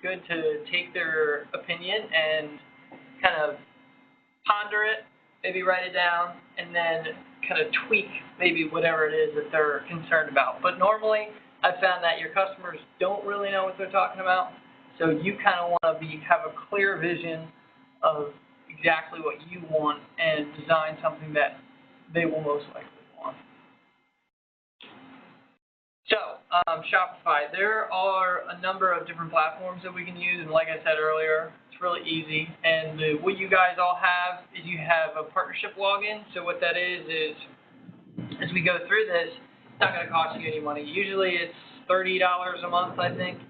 good to take their opinion and kind of ponder it, maybe write it down, and then kind of tweak maybe whatever it is that they're concerned about. But normally, I've found that your customers don't really know what they're talking about, so you kind of want to have a clear vision of exactly what you want and design something that they will most likely want. So, Shopify, there are a number of different platforms that we can use, and like I said earlier, it's really easy. And what you guys all have is you have a partnership login. So what that is as we go through this, it's not going to cost you any money. Usually it's $30 a month, I think,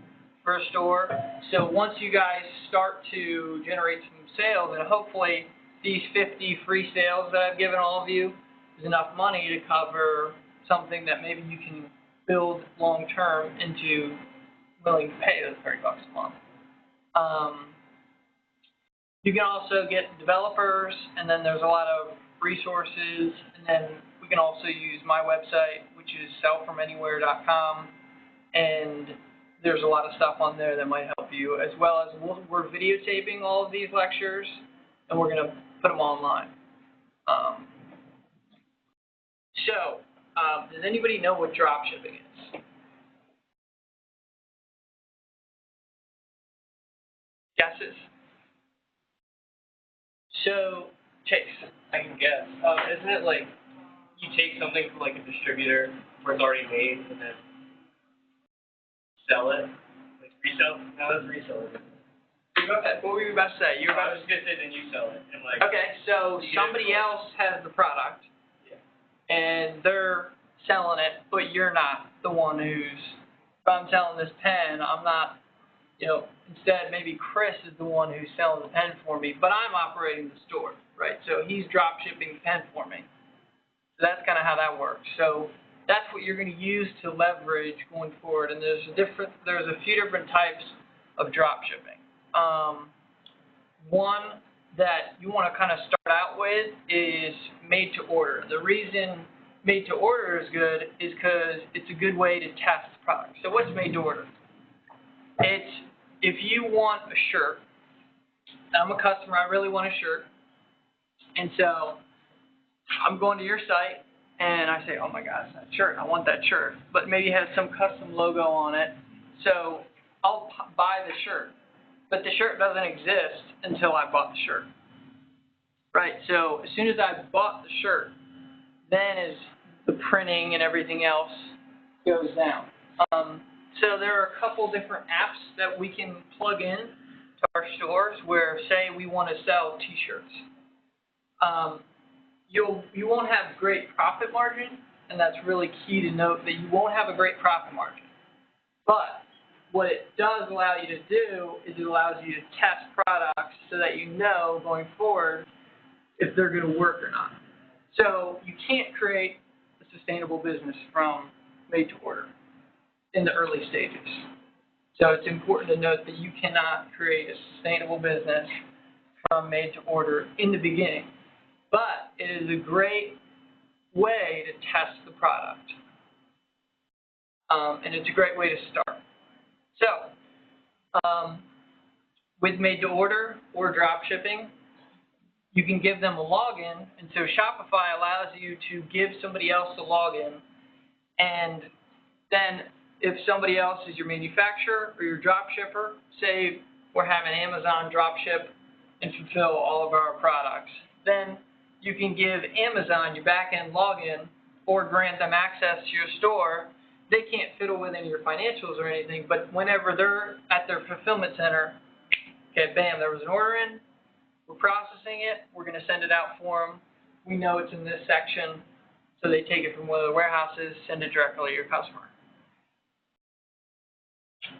for a store. So once you guys start to generate some sales, and hopefully these 50 free sales that I've given all of you is enough money to cover something that maybe you can build long term into willing to pay those $30 a month. You can also get developers, and then there's a lot of resources, and then we can also use my website, which is sellfromanywhere.com, and there's a lot of stuff on there that might help you, as well as we're videotaping all of these lectures, and we're going to put them online. Does anybody know what drop shipping is? Guesses? So, Chase. I can guess. Isn't it like you take something from like a distributor where it's already made and then sell it? Like resell? No, that's resell. Go ahead. What were you about to say? You were about I was just gonna say then you sell it. And like, okay, so somebody else has the product, and they're selling it, but you're not the one who's, if I'm selling this pen, I'm not, instead maybe Chris is the one who's selling the pen for me, but I'm operating the store, right? So he's drop shipping the pen for me. So that's kind of how that works. So that's what you're going to use to leverage going forward, and there's a few different types of drop shipping. One that you want to kind of start out with is made to order. The reason made to order is good is because it's a good way to test the product. So what's made to order? It's if you want a shirt, I'm a customer, I really want a shirt, and so I'm going to your site and I say, oh my gosh, that shirt, I want that shirt, but maybe it has some custom logo on it, so I'll buy the shirt, but the shirt doesn't exist until I bought the shirt, right? So as soon as I bought the shirt, then is the printing and everything else goes down. So there are a couple different apps that we can plug in to our stores where, say, we want to sell T-shirts. You won't have great profit margin, and that's really key to note that you won't have a great profit margin. But what it does allow you to do is it allows you to test products so that you know going forward if they're going to work or not. So you can't create a sustainable business from made to order in the early stages. So it's important to note that you cannot create a sustainable business from made to order in the beginning. But it is a great way to test the product. And it's a great way to start. So with made to order or drop shipping, you can give them a login, and so Shopify allows you to give somebody else a login, and then if somebody else is your manufacturer or your drop shipper, say we're having Amazon drop ship and fulfill all of our products, then you can give Amazon your back-end login or grant them access to your store. They can't fiddle with any of your financials or anything, but whenever they're at their fulfillment center, okay, bam, there was an order in, we're processing it, we're going to send it out for them. We know it's in this section, so they take it from one of the warehouses, send it directly to your customer.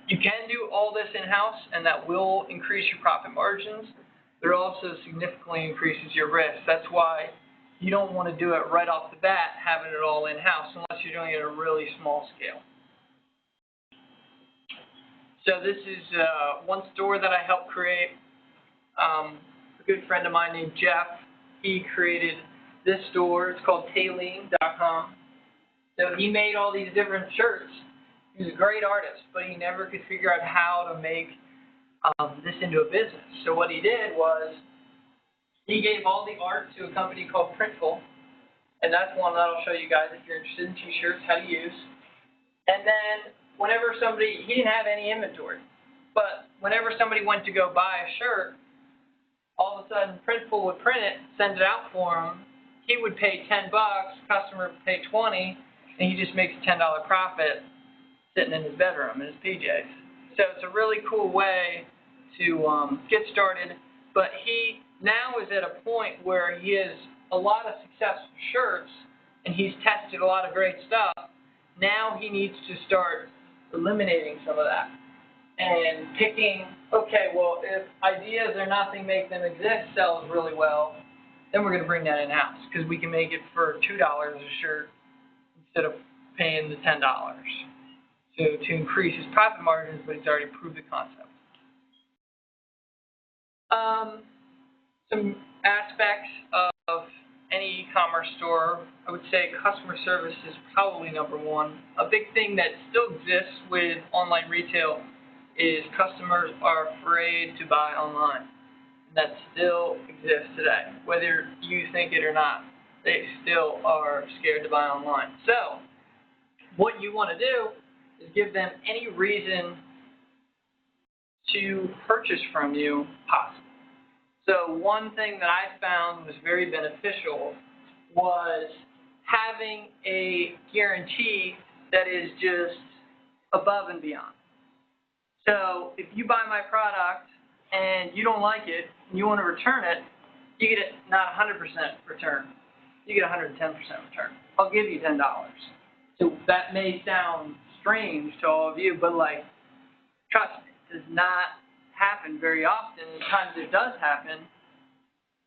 You can do all this in-house, and that will increase your profit margins, but it also significantly increases your risk. That's why you don't want to do it right off the bat, having it all in-house, unless you're doing it at a really small scale. So this is one store that I helped create. A good friend of mine named Jeff, he created this store. It's called Tayleen.com. So he made all these different shirts. He was a great artist, but he never could figure out how to make this into a business. So what he did was he gave all the art to a company called Printful, and that's one that I'll show you guys if you're interested in t-shirts, how to use. And then whenever somebody, he didn't have any inventory, but whenever somebody went to go buy a shirt, all of a sudden Printful would print it, send it out for him. He would pay $10, customer would pay $20, and he just makes a $10 profit sitting in his bedroom in his PJs. So it's a really cool way to get started. But he now is at a point where he has a lot of successful shirts, and he's tested a lot of great stuff. Now he needs to start eliminating some of that and picking, okay, well, if ideas or nothing make them exist sells really well, then we're going to bring that in-house because we can make it for $2 a shirt instead of paying the $10 to increase his profit margins, but he's already proved the concept. Some aspects of any e-commerce store, I would say customer service is probably number one. A big thing that still exists with online retail is customers are afraid to buy online. That still exists today. Whether you think it or not, they still are scared to buy online. So what you want to do is give them any reason to purchase from you possible. So one thing that I found was very beneficial was having a guarantee that is just above and beyond. So if you buy my product and you don't like it and you want to return it, you get it not 100% return. You get 110% return. I'll give you $10. So that may sound strange to all of you, but like, trust me, it does not happen very often. The times it does happen,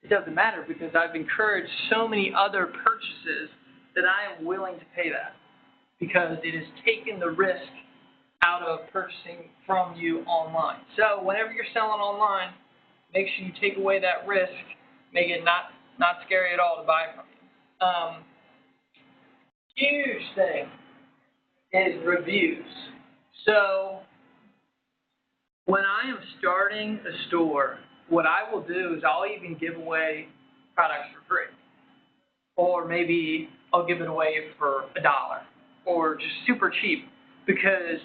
it doesn't matter because I've encouraged so many other purchases that I am willing to pay that because it has taken the risk out of purchasing from you online. So whenever you're selling online, make sure you take away that risk, make it not scary at all to buy from you. Huge thing is reviews. So when I am starting a store, what I will do is I'll even give away products for free. Or maybe I'll give it away for $1 or just super cheap because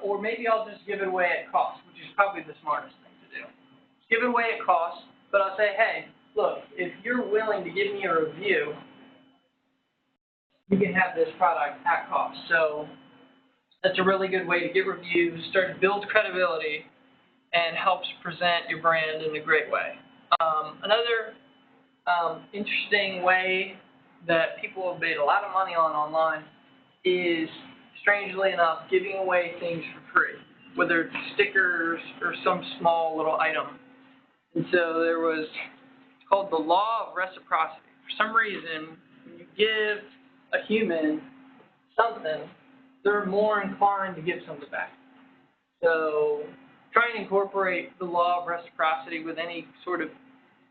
or maybe I'll just give it away at cost, which is probably the smartest thing to do. Give it away at cost, but I'll say, hey, look, if you're willing to give me a review, you can have this product at cost. So that's a really good way to get reviews, start to build credibility, and helps present your brand in a great way. Another interesting way that people have made a lot of money on online is, strangely enough, giving away things for free, whether it's stickers or some small little item. And so there was, it's called the law of reciprocity. For some reason, when you give a human something, they're more inclined to give something back. So try and incorporate the law of reciprocity with any sort of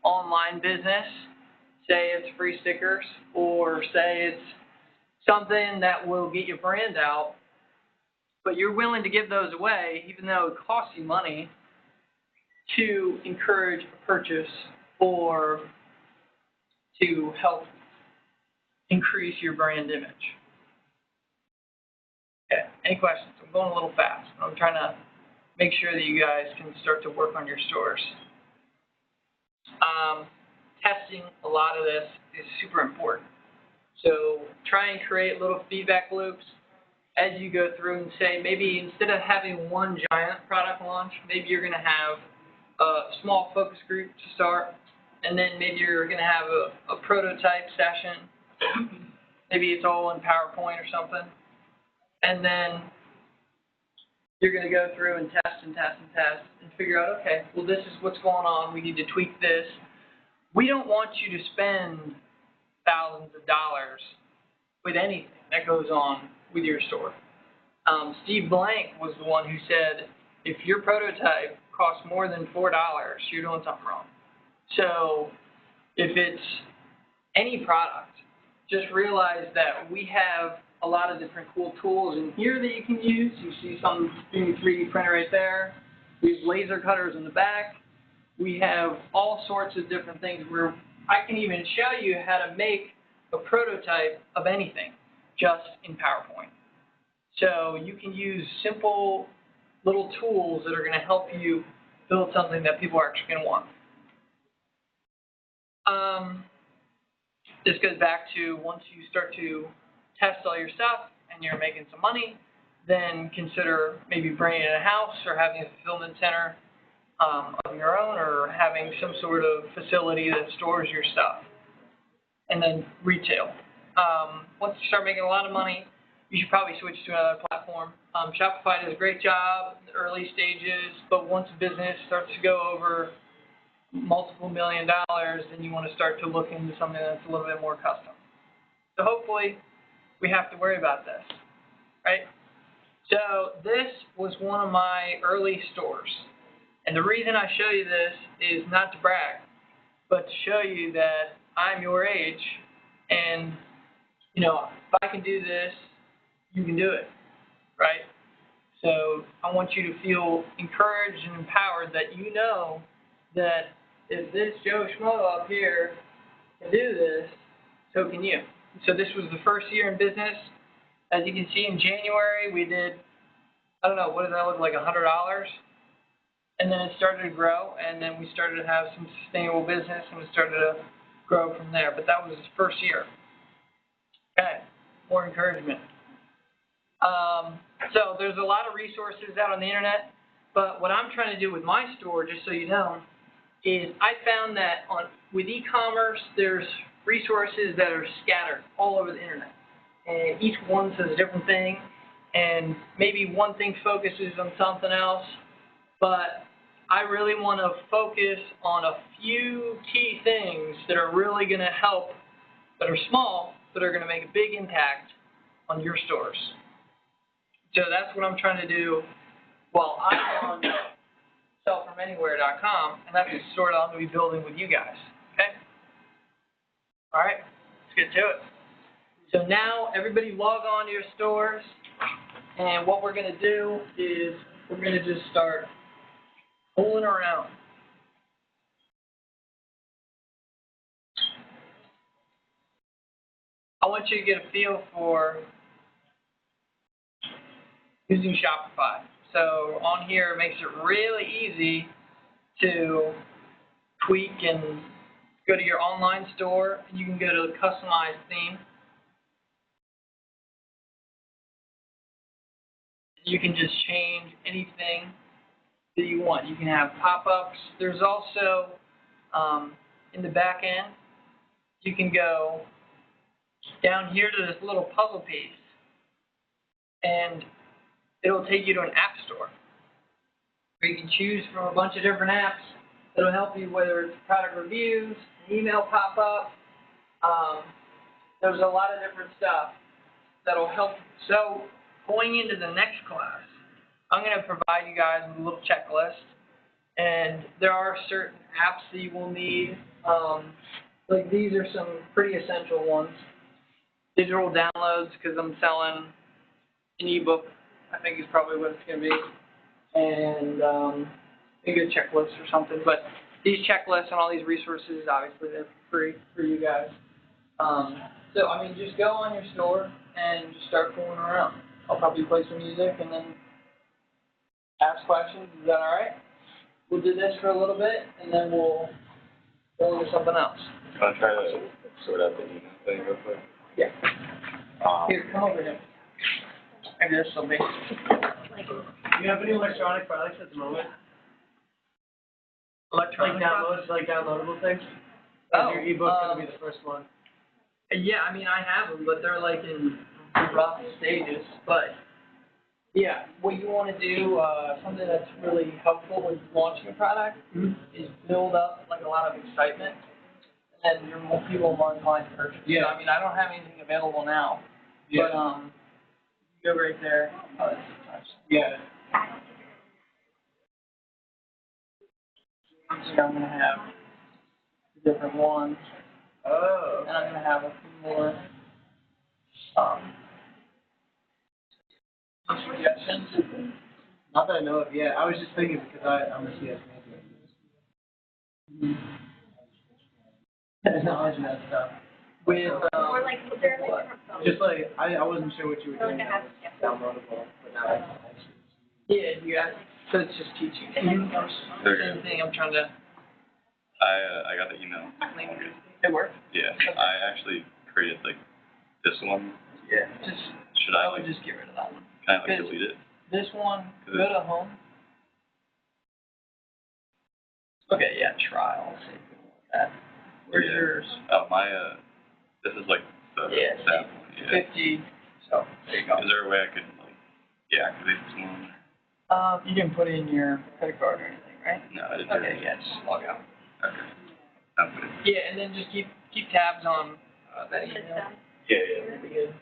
online business. Say it's free stickers, or say it's something that will get your brand out, but you're willing to give those away, even though it costs you money, to encourage a purchase or to help increase your brand image. Okay, any questions? I'm going a little fast. I'm trying to make sure that you guys can start to work on your stores. Testing a lot of this is super important. So try and create little feedback loops as you go through and say, maybe instead of having one giant product launch, maybe you're going to have a small focus group to start, and then maybe you're going to have a prototype session. Maybe it's all in PowerPoint or something. And then you're going to go through and test and test and test and figure out, okay, well, this is what's going on. We need to tweak this. We don't want you to spend thousands of dollars with anything that goes on with your store. Steve Blank was the one who said, if your prototype costs more than $4, you're doing something wrong. So if it's any product, just realize that we have a lot of different cool tools in here that you can use. You see some 3D printer right there. We have laser cutters in the back. We have all sorts of different things where I can even show you how to make a prototype of anything just in PowerPoint. So you can use simple little tools that are going to help you build something that people are actually going to want. This goes back to once you start to test all your stuff and you're making some money, then consider maybe bringing it in-house or having a fulfillment center of your own, or having some sort of facility that stores your stuff. And then retail. Once you start making a lot of money, you should probably switch to another platform. Shopify does a great job in the early stages, but once a business starts to go over multiple $1 million, then you want to start to look into something that's a little bit more custom. So hopefully we have to worry about this, right? So this was one of my early stores. And the reason I show you this is not to brag, but to show you that I'm your age, and, you know, if I can do this, you can do it, right? So I want you to feel encouraged and empowered that you know that if this Joe Schmo up here can do this, so can you. So this was the first year in business. As you can see, in January, we did, I don't know, what does that look like, $100? And then it started to grow, and then we started to have some sustainable business, and it started to grow from there. But that was his first year. Okay, more encouragement. So there's a lot of resources out on the internet, but what I'm trying to do with my store, just so you know, is I found that with e-commerce, there's resources that are scattered all over the internet. And each one says a different thing, and maybe one thing focuses on something else, but I really want to focus on a few key things that are really going to help, that are small, but are going to make a big impact on your stores. So that's what I'm trying to do while I'm on sellfromanywhere.com, and that's the store that I'm going to be building with you guys. Okay? All right, let's get to it. So now everybody log on to your stores, and what we're going to do is we're going to just start fooling around. I want you to get a feel for using Shopify. So on here, it makes it really easy to tweak and go to your online store. You can go to the customized theme. You can just change anything that you want. You can have pop-ups. There's also, in the back end, you can go down here to this little puzzle piece, and it'll take you to an app store where you can choose from a bunch of different apps that'll help you, whether it's product reviews, an email pop-up. There's a lot of different stuff that'll help. So going into the next class, I'm going to provide you guys with a little checklist, and there are certain apps that you will need. Like these are some pretty essential ones. Digital downloads, because I'm selling an ebook, I think is probably what it's going to be, and maybe a checklist or something. But these checklists and all these resources, obviously, they're free for you guys. So, I mean, just go on your store and just start fooling around. I'll probably play some music and then ask questions. Is that all right? We'll do this for a little bit, and then we'll go into something else. I'll try to sort out the email thing real quick. Yeah. Here, come over here. Maybe this will be. Do you have any electronic products at the moment? Electronic downloads, like downloadable things? Oh, Is your ebook going to be the first one? Yeah, I mean, I have them, but they're like in rough stages. But yeah, what you want to do, something that's really helpful with launching a product, is build up like a lot of excitement, and then more people are more inclined to purchase. Yeah. So, I mean, I don't have anything available now, but go right there. Oh, that's nice. Yeah. So I'm gonna have different ones. Oh. And I'm gonna have a few more suggestions. Not that I know of yet. I was just thinking because I'm a CS major. Knowledge of that stuff. With, Or like, was there like what? different phones? Just like, I wasn't sure what you were Or doing. like I have, yeah. Downloadable, but now I Yeah, you got, so it's just teaching. Same thing, I'm trying to, I got the email. it worked? Yeah, I actually created like this one. Yeah. Just, Should I I would like, just get rid of that one. can I like Because- delete it? This one, go to home. Okay, yeah, trial, see, that, where's Yeah. yours? My this is like the Yeah, sample. Yeah. 50, so, there you go. Is there a way I could like deactivate this one? You didn't put in your credit card or anything, right? No, I didn't. Okay, yeah, just log out. Okay. I'm good. Yeah, and then just keep tabs on, that email. Yeah, yeah. That'd be good.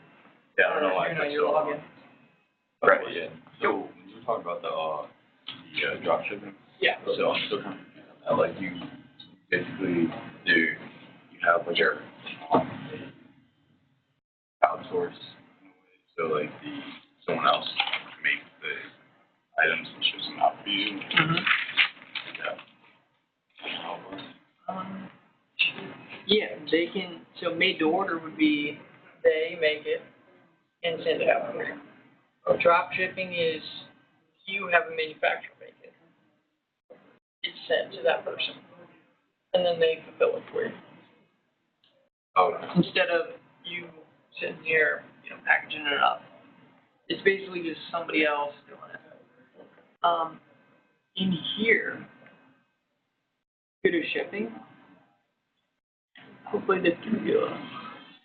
Yeah, I don't know why. You know, it's your so- login. Right. Yeah. So when you were talking about the drop shipping. Yeah. So I'm still kind of confused on that. Like you basically you have like your outsource in a way. So like someone else makes the items and ships them out for you. Mm-hmm. Yeah. Yeah, they can, so made to order would be, they make it and send it out for you. Drop shipping is, you have a manufacturer make it. It's sent to that person, and then they fulfill it for you. Okay. Instead of you sitting here, packaging it up. It's basically just somebody else doing it. In here, go to shipping. Hopefully this gives you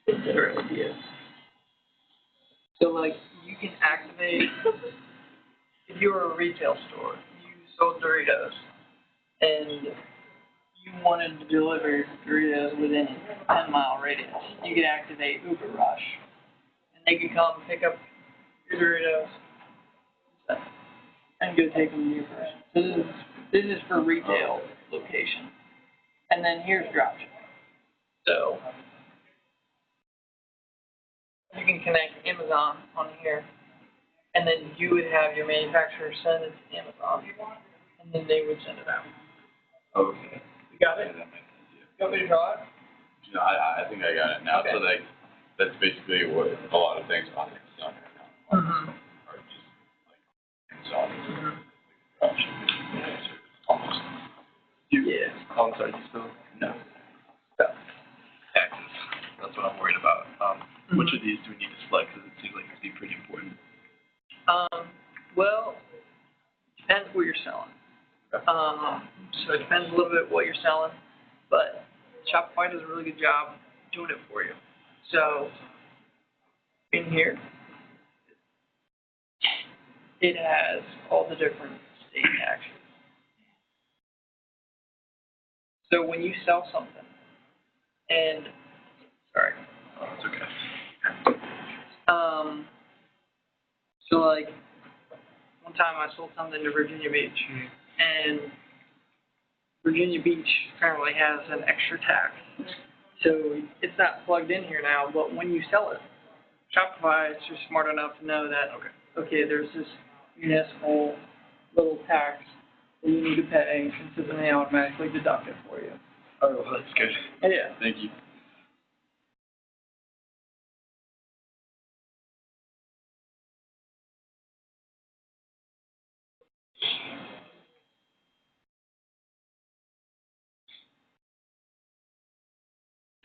a better idea. So like, you can activate, if you were a retail store, you sold Doritos, and you wanted to deliver Doritos within a 10-mile radius, you could activate Uber Rush, and they could come pick up your Doritos and go take them to your person. So this is for retail location. And then here's dropshipping. So you can connect Amazon on here, and then you would have your manufacturer send it to Amazon, and then they would send it out. Okay. You got Yeah, it? that makes sense. Yeah. You want me to draw it? No, I think I got it now. Okay. So like that's basically what a lot of things on Amazon right now Mm-hmm. are just like Amazon. Mm-hmm. Almost. Yeah. I'm sorry, you still? No. Taxes. That's what I'm worried about. Which of these do we need to select? Because it seems like it'd be pretty important. Well, depends what you're selling. So it depends a little bit what you're selling, but Shopify does a really good job doing it for you. So in here, it has all the different state taxes. So when you sell something, and sorry, Oh, it's okay. so like one time I sold something to Virginia Beach, and Virginia Beach apparently has an extra tax. So it's not plugged in here now, but when you sell it, Shopify is just smart enough to know that, okay, there's this municipal little tax that you need to pay, and so then they automatically deduct it for you. Oh, well, that's good. Yeah. Thank you.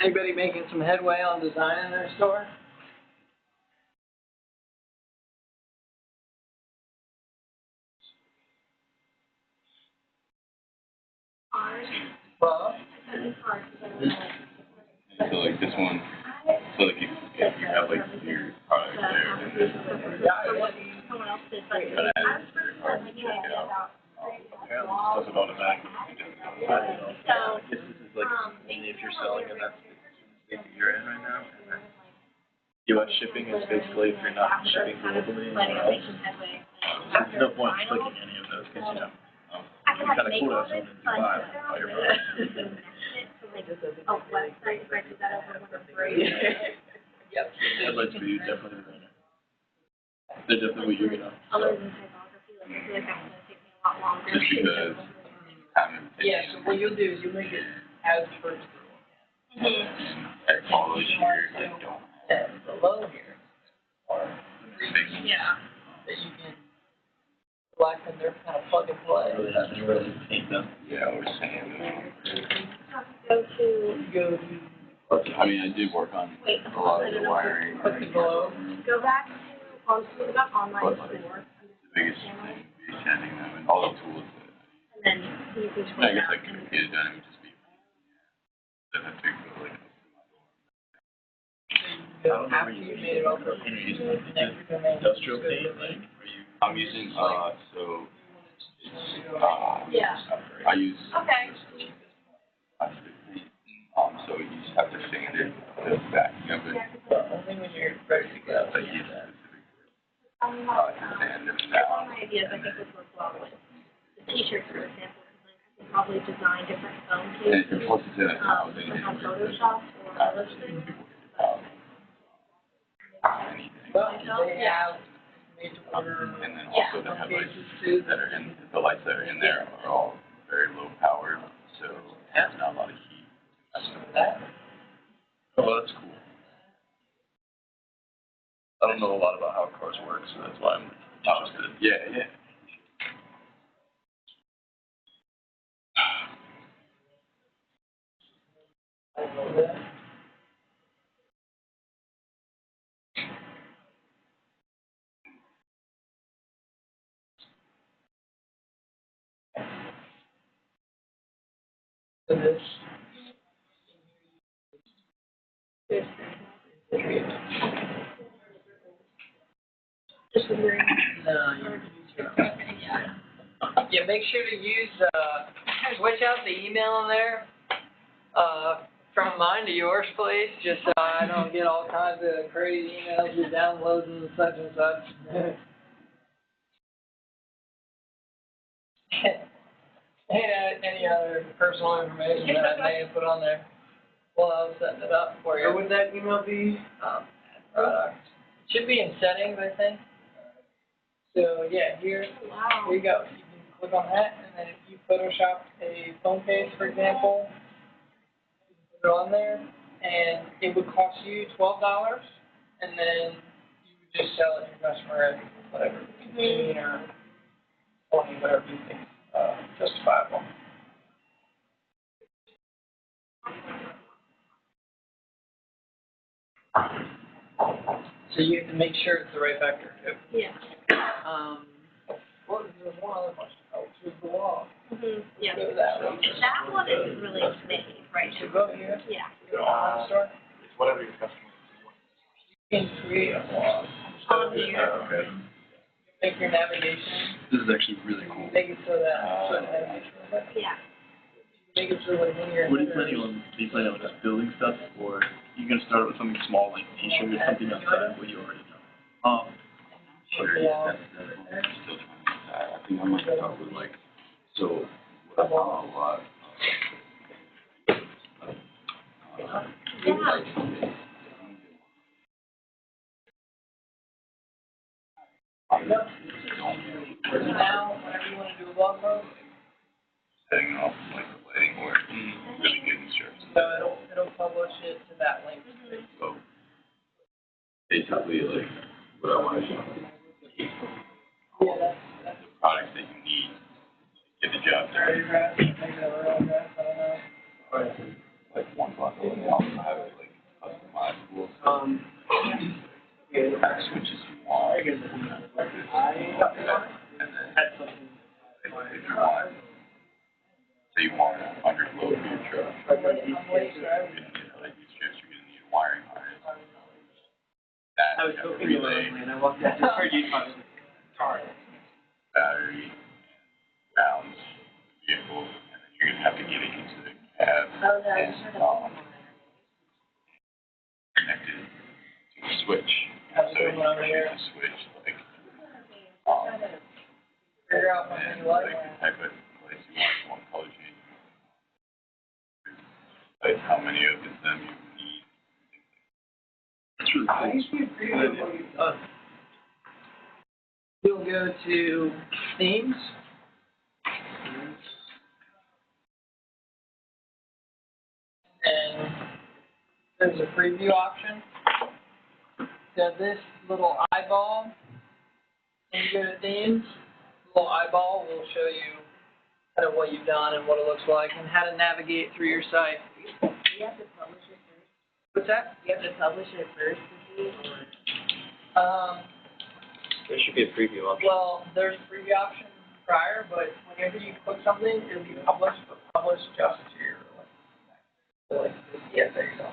Anybody making some headway on designing their store? Well, So like this one, so like if you have like your product there, and then Someone else did, but kind of add your card to check out. Apparently it does it automatically. so, This is like, only if you're selling in that state that you're in right now. And then U.S. shipping is basically if you're not shipping globally anywhere else. There's no point in clicking any of those because, you kind of quote us on Dubai, all your products. oh, website, right, is that over one of three? yep. Headlights for you definitely right now. They're definitely what you're gonna. Other than typography, I feel like that's gonna take me a lot longer. Just because time it takes. Yeah, so what you'll do is you'll make it as first Mhm. All those years that don't and below here are fix. Yeah. that you can black and they're kind of plug and play. Really paint them. Yeah, we're saying. Go to, Go to I mean, I did work on wait, a lot of the wiring. click the below. go back to, not online But, store, the biggest thing would be sending them and all the tools that, and then you can I guess I could get it done, it would just be. Then I think like. So after you made it all perfect, next command. Industrial paint, like, are you? I'm using, so, it's, Yeah. I use. Okay. Plastic paint, so you just have to sand it, the backing of it, But only when you're ready to go. like you specific, Some sand them down. ideas I think would work well with the t-shirts, for example, because I can probably design different phone And cases, plus it's in a housing. like on Photoshop or other things. Anything. Well, they have made to order. And then also the headlights that are in, the lights that are in there are all very low powered, so there's not a lot of heat. That. Oh, that's cool. I don't know a lot about how cars work, so that's why I'm interested. Yeah, yeah. So this. Just wondering. No, you can use your own. Yeah, make sure to use, switch out the email in there, from mine to yours, please, just so I don't get all kinds of crazy emails with downloads and such and such. And any other personal information that I may have put on there while I was setting it up for Where you. would that email be? Product. Should be in settings, I think. So, yeah, here Wow. you go. You can click on that, and then if you Photoshop a phone case, for example, you can put it on there, and it would cost you $12, and then you would just sell it to your customer at whatever, 15 or 20, whatever you think justifiable. So you have to make sure it's the right vector too. Yeah. What was there was one other question? Oh, which was the wall. Mhm. Yeah. Go that way. That one isn't really made, right? So go here, Yeah. go to online store. It's whatever your customer. You can create a wall. On here. Okay. Make your navigation. This is actually really cool. Make it so that navigation. Yeah. Make it so like when you're. What are you planning on? Do you plan on just building stuff, or are you gonna start with something small like t-shirt or something outside what you already know? Yeah. Still trying to decide. I think I might start with like, so what I found a lot. Yeah. Now, whenever you want to do a blog post, Setting off like the lighting work, really good instructions. so it'll publish it to that link. So basically, like what I want to show Yeah, that's the products that you need to get the job done. paragraph, maybe a real graph, I don't know. Like one bundle, and they also have it like customizable. Switches you want. And then if you want, say you want an underflow for your truck, you're gonna need like these strips, you're gonna need a wiring harness. That I was you have a hoping you were relay, lonely, and I walked out, just heard you talking. battery, rounds, vehicle, and then you're gonna have to get it into the cab Oh, no. and connected to a switch. So you can choose a switch like Figure out what and you like. like the type of place you want color change. Like how many of them you need. That's really cool. I usually agree with what you've done. You'll go to themes. And there's a preview option. So this little eyeball, when you go to themes, little eyeball will show you kind of what you've done and what it looks like and how to navigate through your site. You have to publish it first. What's that? You have to publish it first to see, There should be a preview option. Well, there's a preview option prior, but whenever you click something, it'll be published, but published just to your, yeah, there you go.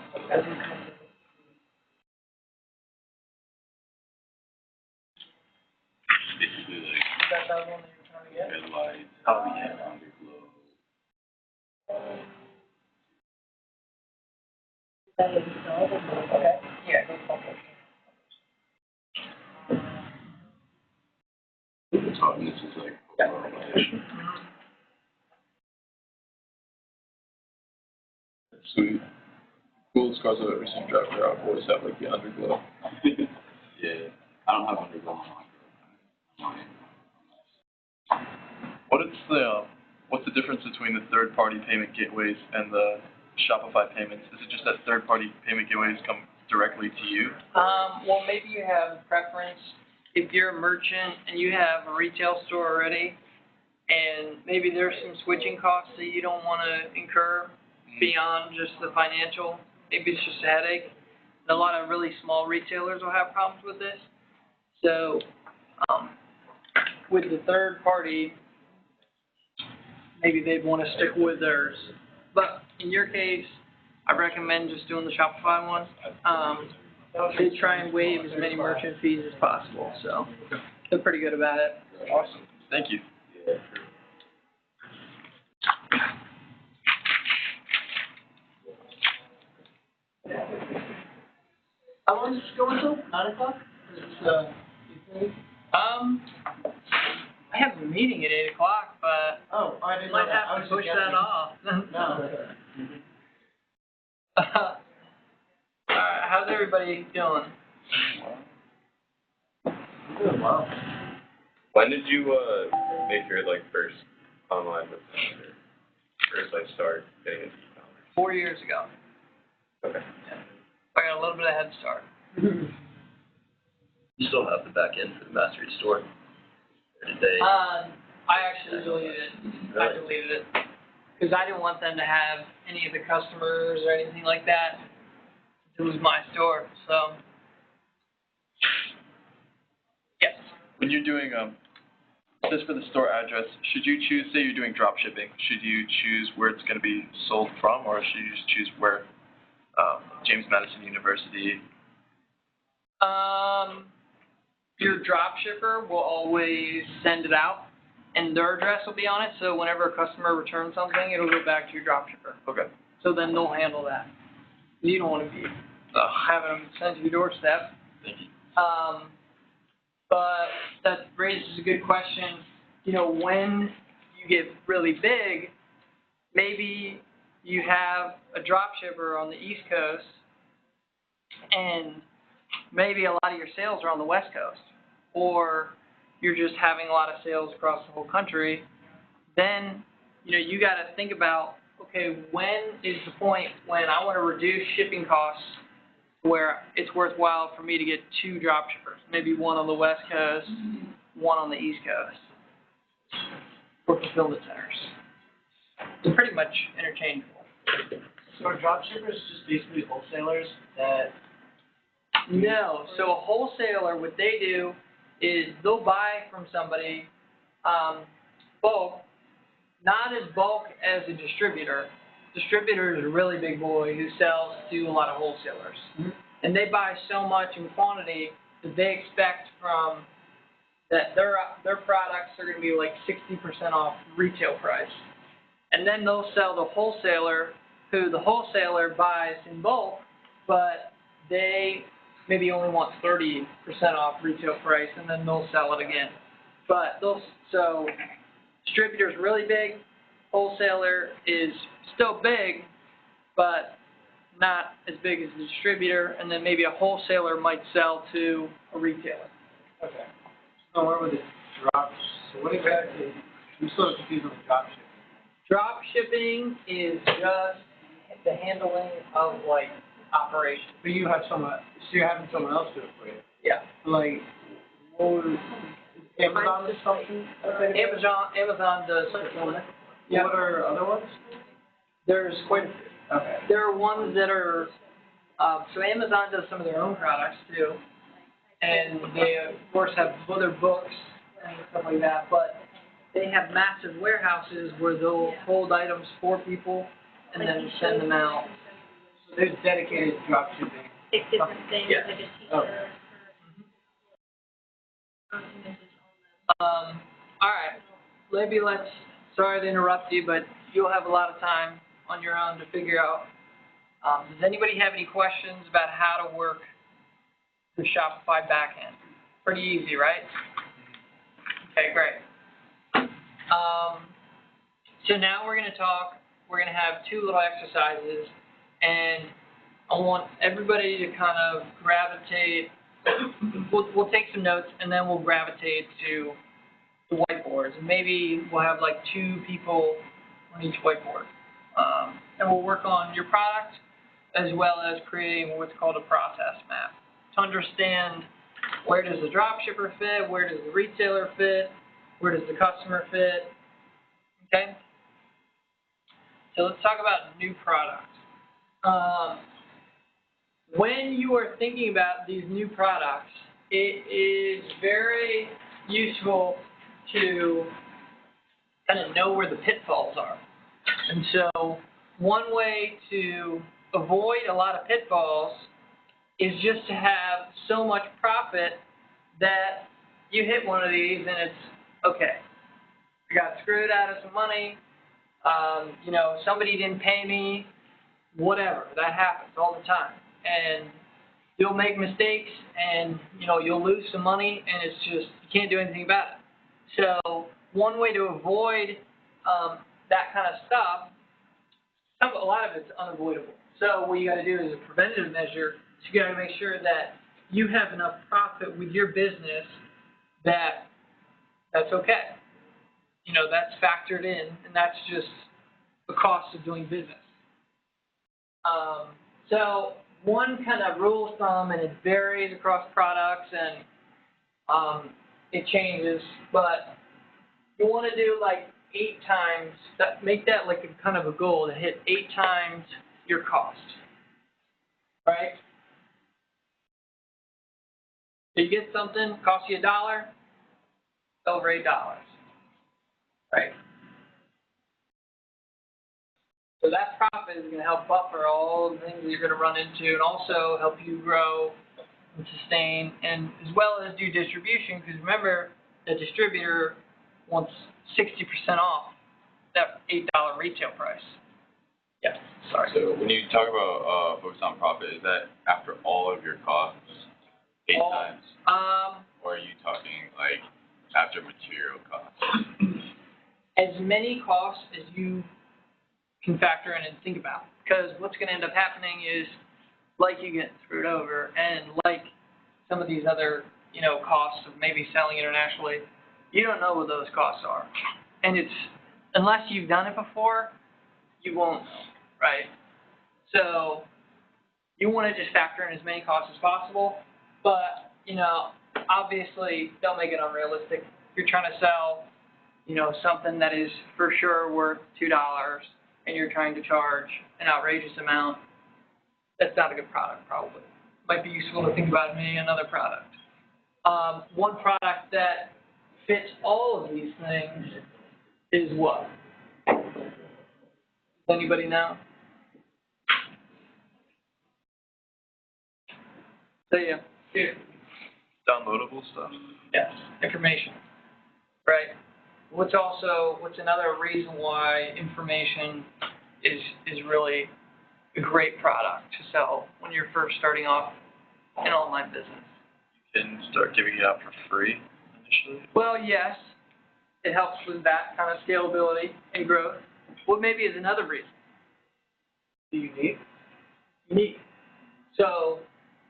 Basically like Is that the one that you're trying to get? red lights, Oh, yeah. underglow. that is installed and then Okay, yeah, go publish. Oh, and this is like automation. Sweet. Coolest cars I've ever seen drive around always have like the underglow. Yeah, I don't have underglow on mine. What's the difference between the third-party payment gateways and the Shopify payments? Is it just that third-party payment gateways come directly to you? Well, maybe you have a preference if you're a merchant and you have a retail store already, and maybe there's some switching costs that you don't want to incur beyond just the financial. Maybe it's just a headache. And a lot of really small retailers will have problems with this. So, with the third party, maybe they'd want to stick with theirs. But in your case, I recommend just doing the Shopify one. They try and waive as many merchant fees as possible, so they're pretty good about it. Awesome. Thank you. How long is this going till? 9 o'clock? I have a meeting at 8 o'clock, but Oh, I I didn't know might that. I have was to push just that guessing. off. No. Alright, how's everybody doing? Good, wow. When did you make your like first online business or first like start getting into e-commerce? 4 years ago. Okay. I got a little bit of head start. You still have the back end for the Mastery store? Or did they? I actually deleted it. I deleted it. Because I didn't want them to have any of the customers or anything like that. It was my store, so. Yes. When you're doing, just for the store address, should you choose, say you're doing drop shipping, should you choose where it's going to be sold from, or should you just choose where, James Madison University? Your drop shipper will always send it out, and their address will be on it, so whenever a customer returns something, it'll go back to your drop shipper. Okay. So then they'll handle that. You don't want to be having them sent to your doorstep. Thank you. But that raises a good question. You know, when you get really big, maybe you have a drop shipper on the East Coast, and maybe a lot of your sales are on the West Coast, or you're just having a lot of sales across the whole country. Then, you know, you got to think about, okay, when is the point when I want to reduce shipping costs where it's worthwhile for me to get 2 drop shippers, maybe one on the West Coast, one on the East Coast, for fulfillment centers. It's pretty much interchangeable. So are dropshippers just basically wholesalers that? No, so a wholesaler, what they do is they'll buy from somebody bulk, not as bulk as a distributor. Distributor is a really big boy who sells to a lot of wholesalers. Mm-hmm. And they buy so much in quantity that they expect from that their products are going to be like 60% off retail price. And then they'll sell to wholesaler, who the wholesaler buys in bulk, but they maybe only want 30% off retail price, and then they'll sell it again. But so distributor's really big, wholesaler is still big, but not as big as the distributor, and then maybe a wholesaler might sell to a retailer. Okay. So where would the drop So what exactly, I'm still confused on the drop ship. Drop shipping is just the handling of like operations. But you have someone, so you're having someone else do it for you. Yeah. Like, what was, Amazon or something? Amazon does. Yeah. What are other ones? There's quite a few. Okay. There are ones that are, so Amazon does some of their own products too. And they, of course, have other books and stuff like that, but they have massive warehouses where they'll hold items for people and then send them out. So there's dedicated drop shipping. It's different things, Yeah. like a teacher. Oh. All right, maybe sorry to interrupt you, but you'll have a lot of time on your own to figure out. Does anybody have any questions about how to work the Shopify backend? Pretty easy, right? Okay, great. So now we're going to have two little exercises, and I want everybody to kind of gravitate, we'll take some notes, and then we'll gravitate to the whiteboards. And maybe we'll have like 2 people on each whiteboard. And we'll work on your product as well as creating what's called a process map to understand where does the dropshipper fit, where does the retailer fit, where does the customer fit, okay? So let's talk about new products. When you are thinking about these new products, it is very useful to kind of know where the pitfalls are. And so one way to avoid a lot of pitfalls is just to have so much profit that you hit one of these and it's okay. I got screwed out of some money. Somebody didn't pay me. Whatever. That happens all the time. And you'll make mistakes and, you'll lose some money and it's just, you can't do anything about it. So one way to avoid that kind of stuff, a lot of it's unavoidable. So what you got to do is a preventative measure. So you got to make sure that you have enough profit with your business that's okay. That's factored in, and that's just the cost of doing business. So one kind of rule of thumb, and it varies across products, and it changes, but you want to do like 8 times, make that like a kind of a goal to hit 8 times your cost, right? So you get something, costs you $1, over $8, right? So that profit is going to help buffer all the things that you're going to run into and also help you grow and sustain, and as well as do distribution, because remember, the distributor wants 60% off that $8 retail price. Yeah, sorry. So when you talk about focus on profit, is that after all of your costs 8 times? Or are you talking like after material costs? As many costs as you can factor in and think about. Because what's going to end up happening is, like you get screwed over, and like some of these other, costs of maybe selling internationally, you don't know what those costs are. And unless you've done it before, you won't know, right? So you want to just factor in as many costs as possible, but, obviously don't make it unrealistic. If you're trying to sell, something that is for sure worth $2, and you're trying to charge an outrageous amount, that's not a good product, probably. Might be useful to think about maybe another product. One product that fits all of these things is what? Does anybody know? So yeah. Downloadable stuff. Yes, information, right? What's another reason why information is really a great product to sell when you're first starting off an online business? You can start giving it out for free initially. Well, yes, it helps with that kind of scalability and growth. What maybe is another reason? Unique. Unique. So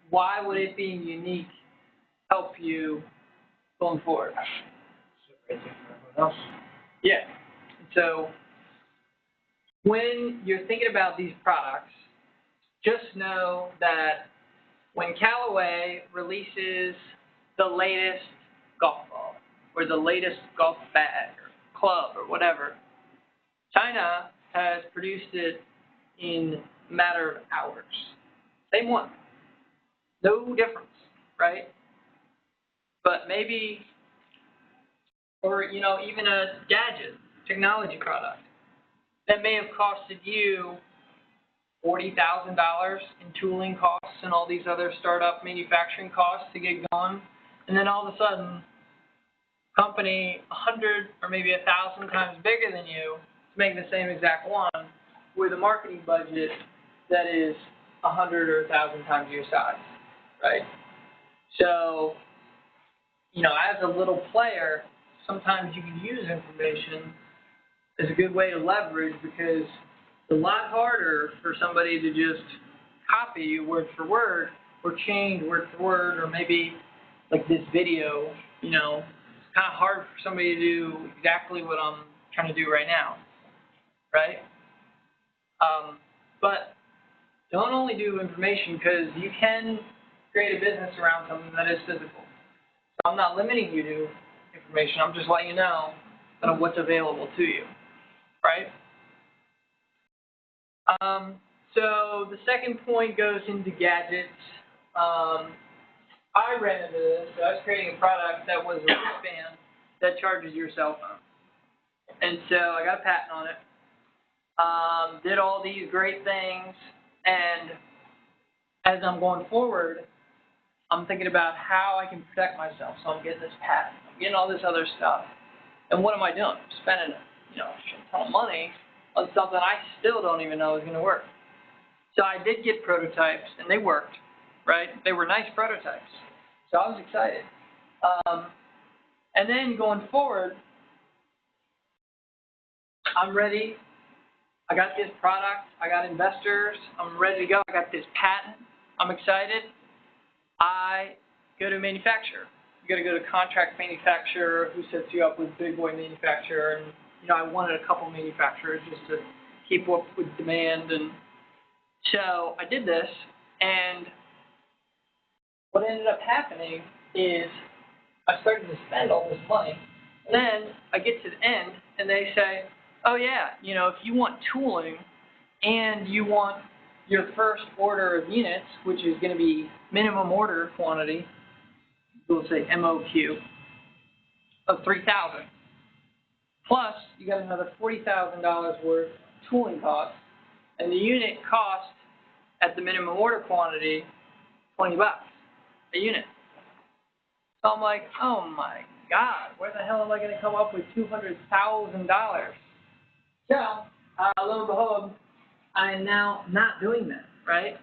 why would it being unique help you going forward? pricing for everyone else. Yeah. So when you're thinking about these products, just know that when Callaway releases the latest golf ball or the latest golf bag or club or whatever, China has produced it in a matter of hours. Same one. No difference, right? But maybe, or even a gadget, technology product that may have costed you $40,000 in tooling costs and all these other startup manufacturing costs to get going, and then all of a sudden, company 100 or maybe 1,000 times bigger than you to make the same exact one with a marketing budget that is 100 or 1,000 times your size, right? So, as a little player, sometimes you can use information as a good way to leverage because it's a lot harder for somebody to just copy you word for word or change word for word, or maybe like this video, it's kind of hard for somebody to do exactly what I'm trying to do right now, right? But don't only do information, because you can create a business around something that is physical. So I'm not limiting you to information. I'm just letting you know kind of what's available to you, right? So the second point goes into gadgets. I ran into this. So I was creating a product that was a wristband that charges your cell phone. And so I got a patent on it. Did all these great things, and as I'm going forward, I'm thinking about how I can protect myself. So I'm getting this patent, I'm getting all this other stuff. And what am I doing? I'm spending a ton of money on something I still don't even know is going to work. So I did get prototypes, and they worked, right? They were nice prototypes. So I was excited. And then going forward, I'm ready. I got this product. I got investors. I'm ready to go. I got this patent. I'm excited. I go to a manufacturer. You got to go to a contract manufacturer who sets you up with big boy manufacturer. And I wanted a couple manufacturers just to keep up with demand. And so I did this, and what ended up happening is I started to spend all this money. And then I get to the end, and they say, oh yeah, if you want tooling and you want your first order of units, which is going to be minimum order quantity, we'll say MOQ, of 3,000. Plus, you got another $40,000 worth of tooling costs, and the unit cost at the minimum order quantity, $20 a unit. So I'm like, oh my God, where the hell am I going to come up with $200,000? So, lo and behold, I am now not doing that, right?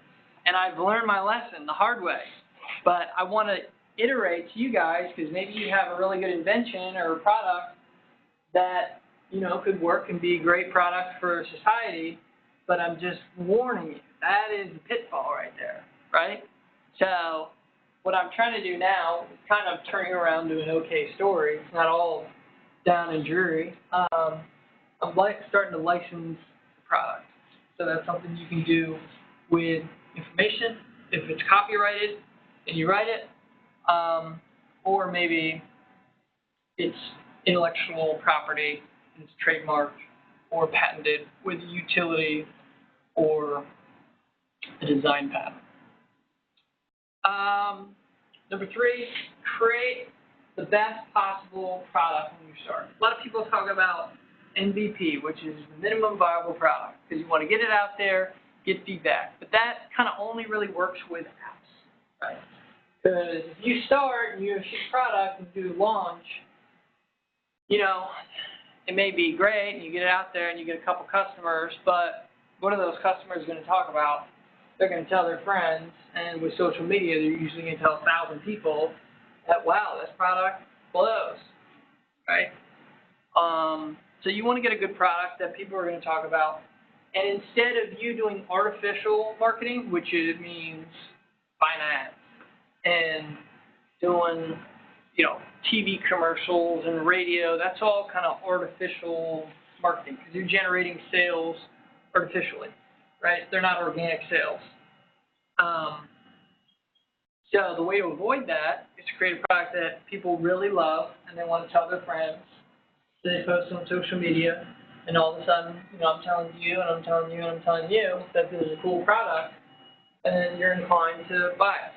And I've learned my lesson the hard way. But I want to iterate to you guys, because maybe you have a really good invention or a product that, could work and be a great product for society, but I'm just warning you, that is the pitfall right there, right? So what I'm trying to do now is kind of turning around to an okay story. It's not all down and dreary. I'm starting to license the product. So that's something you can do with information. If it's copyrighted and you write it, or maybe it's intellectual property and it's trademarked or patented with utility or a design patent. Number 3, create the best possible product when you start. A lot of people talk about MVP, which is the minimum viable product, because you want to get it out there, get feedback. But that kind of only really works with apps, right? Because if you start and you ship product and do launch, it may be great and you get it out there and you get a couple customers, but what are those customers going to talk about? They're going to tell their friends, and with social media, they're usually going to tell 1,000 people that, wow, this product blows, right? So you want to get a good product that people are going to talk about. And instead of you doing artificial marketing, which means buying ads and doing, TV commercials and radio. That's all kind of artificial marketing because you're generating sales artificially, right? They're not organic sales. So the way to avoid that is to create a product that people really love and they want to tell their friends. So they post on social media, and all of a sudden, I'm telling you, and I'm telling you, and I'm telling you that this is a cool product, and then you're inclined to buy it.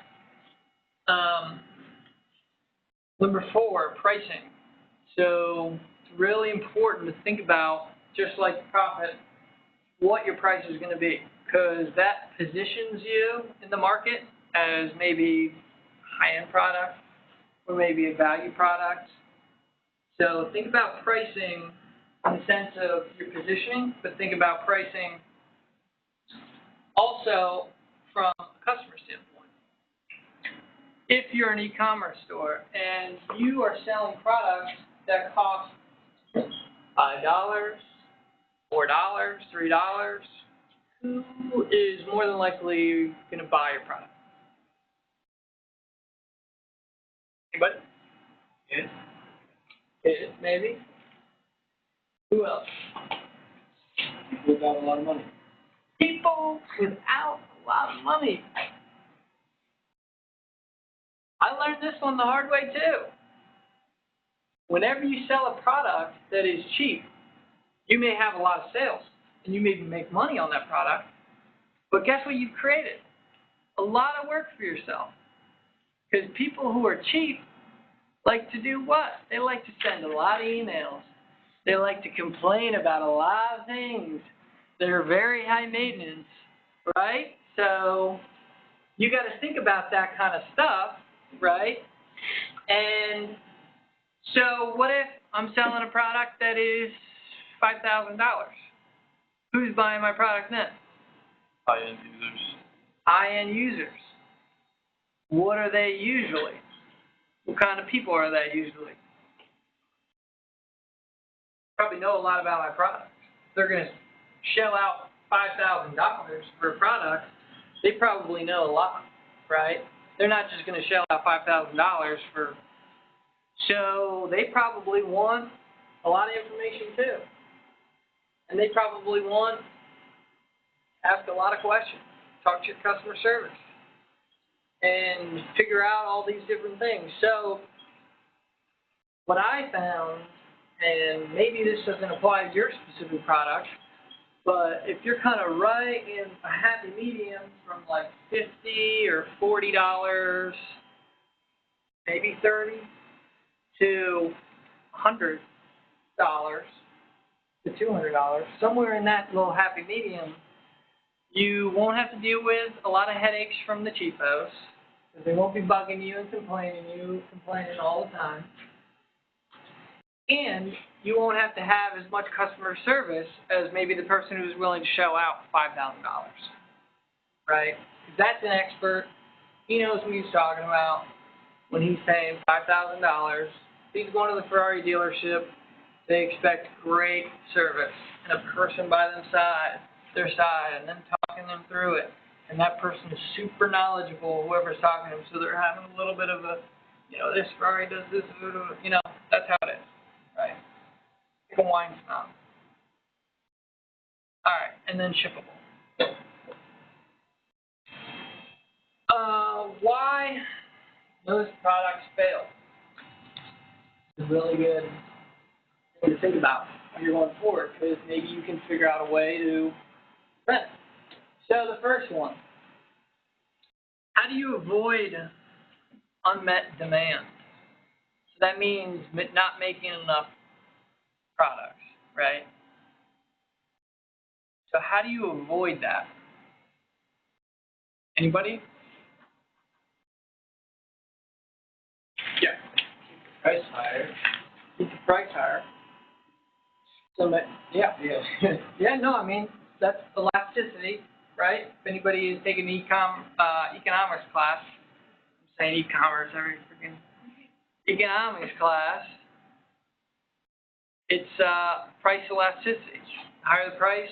Number 4, pricing. So it's really important to think about, just like profit, what your price is going to be, because that positions you in the market as maybe high-end product or maybe a value product. So think about pricing in the sense of your positioning, but think about pricing also from a customer standpoint. If you're an e-commerce store and you are selling products that cost $5, $4, $3, who is more than likely going to buy your product? Anybody? Kids? Kids, maybe. Who else? People without a lot of money. People without a lot of money. I learned this one the hard way too. Whenever you sell a product that is cheap, you may have a lot of sales and you may even make money on that product, but guess what you've created? A lot of work for yourself. Because people who are cheap like to do what? They like to send a lot of emails. They like to complain about a lot of things that are very high maintenance, right? So you got to think about that kind of stuff, right? And so what if I'm selling a product that is $5,000? Who's buying my product then? High-end users. High-end users. What are they usually? What kind of people are they usually? Probably know a lot about my product. They're going to shell out $5,000 for a product. They probably know a lot, right? They're not just going to shell out $5,000 for. So they probably want a lot of information too, and they probably want to ask a lot of questions, talk to your customer service, and figure out all these different things. So what I found, and maybe this doesn't apply to your specific product, but if you're kind of right in a happy medium from like $50 or $40, maybe $30 to $100 to $200, somewhere in that little happy medium, you won't have to deal with a lot of headaches from the cheapos. They won't be bugging you and complaining all the time. And you won't have to have as much customer service as maybe the person who's willing to shell out $5,000, right? That's an expert. He knows what he's talking about when he's paying $5,000. He's going to the Ferrari dealership. They expect great service and a person by their side, and then talking them through it. And that person is super knowledgeable, whoever's talking to them, so they're having a little bit of a, this Ferrari does this, that's how it is, right? Like a wine snob. All right, and then shippable. Why those products fail is really good to think about when you're going forward, because maybe you can figure out a way to prevent it. So the first one, how do you avoid unmet demand? So that means not making enough products, right? So how do you avoid that? Anybody? Yeah. Price higher. Keep the price higher. So, yeah. Yeah, no, I mean, that's elasticity, right? If anybody is taking economics class, I'm saying e-commerce every freaking economics class, it's price elasticity. Higher the price,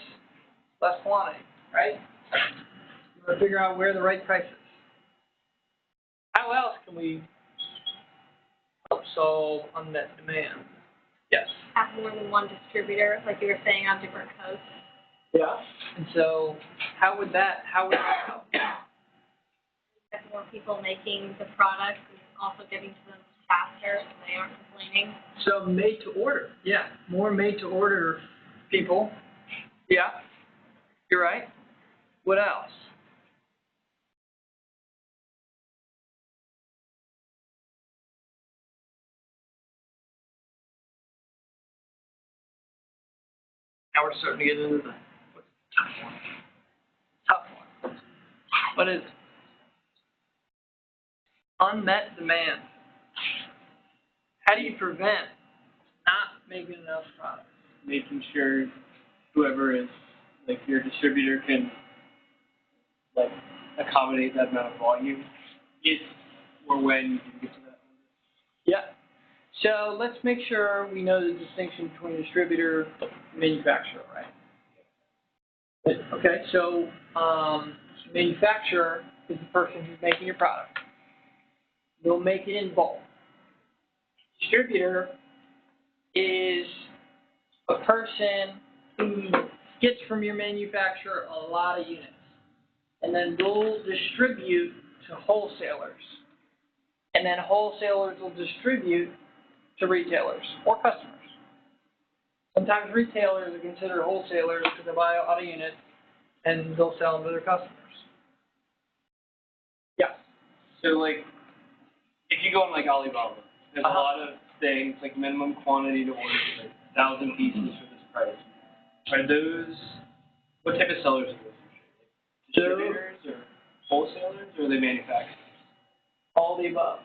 less quantity, right? You want to figure out where the right price is. How else can we help solve unmet demand. Yes. Have more than one distributor, like you were saying, on different coasts. Yeah. And so, how would that help? Have more people making the product and also getting to them faster so they aren't complaining. So made to order. Yeah. More made to order people. Yeah. You're right. What else? Now we're starting to get into the tough one. Tough one. What is it? Unmet demand. How do you prevent not making enough product? Making sure whoever is, like your distributor can, like, accommodate that amount of volume, if or when you can get to that. Yeah. So let's make sure we know the distinction between distributor and manufacturer, right? Okay, so manufacturer is the person who's making your product. They'll make it in bulk. Distributor is a person who gets from your manufacturer a lot of units, and then they'll distribute to wholesalers, and then wholesalers will distribute to retailers or customers. Sometimes retailers are considered wholesalers because they buy a lot of units and they'll sell them to their customers. Yeah. So, like, if you go on, like, Alibaba, there's a lot of things, like minimum quantity to order, like 1,000 pieces for this price. Are those, what type of sellers are those? Distributors or wholesalers, or are they manufacturers? All the above.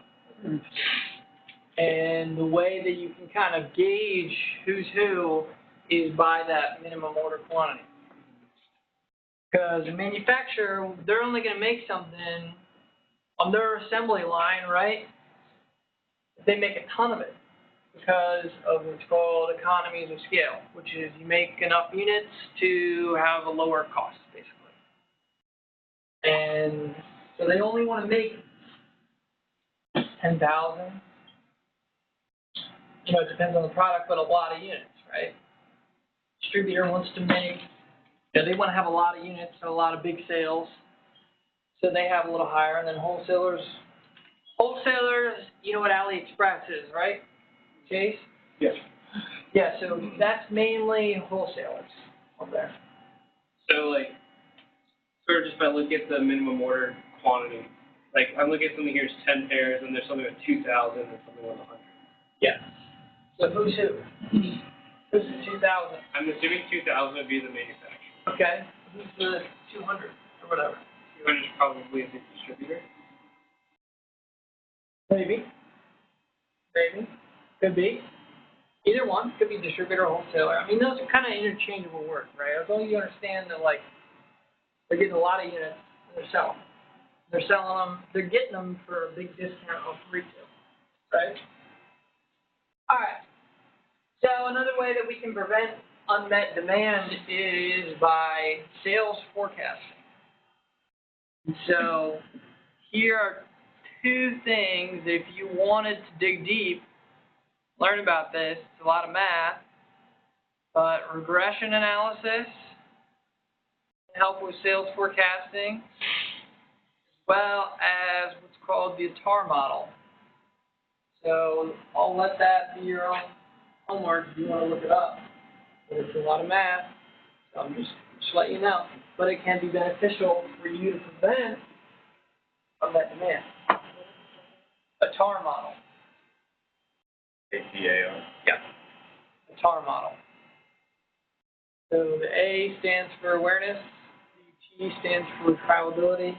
And the way that you can kind of gauge who's who is by that minimum order quantity. Because a manufacturer, they're only going to make something on their assembly line, right? They make a ton of it because of what's called economies of scale, which is you make enough units to have a lower cost, basically. And so they only want to make 10,000. You know, it depends on the product, but a lot of units, right? Distributor wants to make, they want to have a lot of units, so a lot of big sales. So they have a little higher, and then wholesalers, you know what AliExpress is, right? Chase? Yes. Yeah, so that's mainly wholesalers up there. So, like, sort of just by looking at the minimum order quantity, like, I'm looking at something here, it's 10 pairs, and there's something with 2,000 and something with 100. Yeah. So who's who? Who's the 2,000? I'm assuming 2,000 would be the manufacturer. Okay. Who's the 200 or whatever? 200 is probably the distributor. Maybe. Could be. Either one. Could be distributor or wholesaler. I mean, those are kind of interchangeable words, right? As long as you understand that, like, they're getting a lot of units and they're selling. They're selling them. They're getting them for a big discount off retail, right? All right. So another way that we can prevent unmet demand is by sales forecasting. So here are two things. If you wanted to dig deep, learn about this. It's a lot of math, but regression analysis can help with sales forecasting, as well as what's called the ATAR model. So I'll let that be your own homework if you want to look it up. But it's a lot of math, so I'm just letting you know. But it can be beneficial for you to prevent unmet demand. ATAR model. ATAR. Yeah. ATAR model. So the A stands for awareness, the T stands for trialability,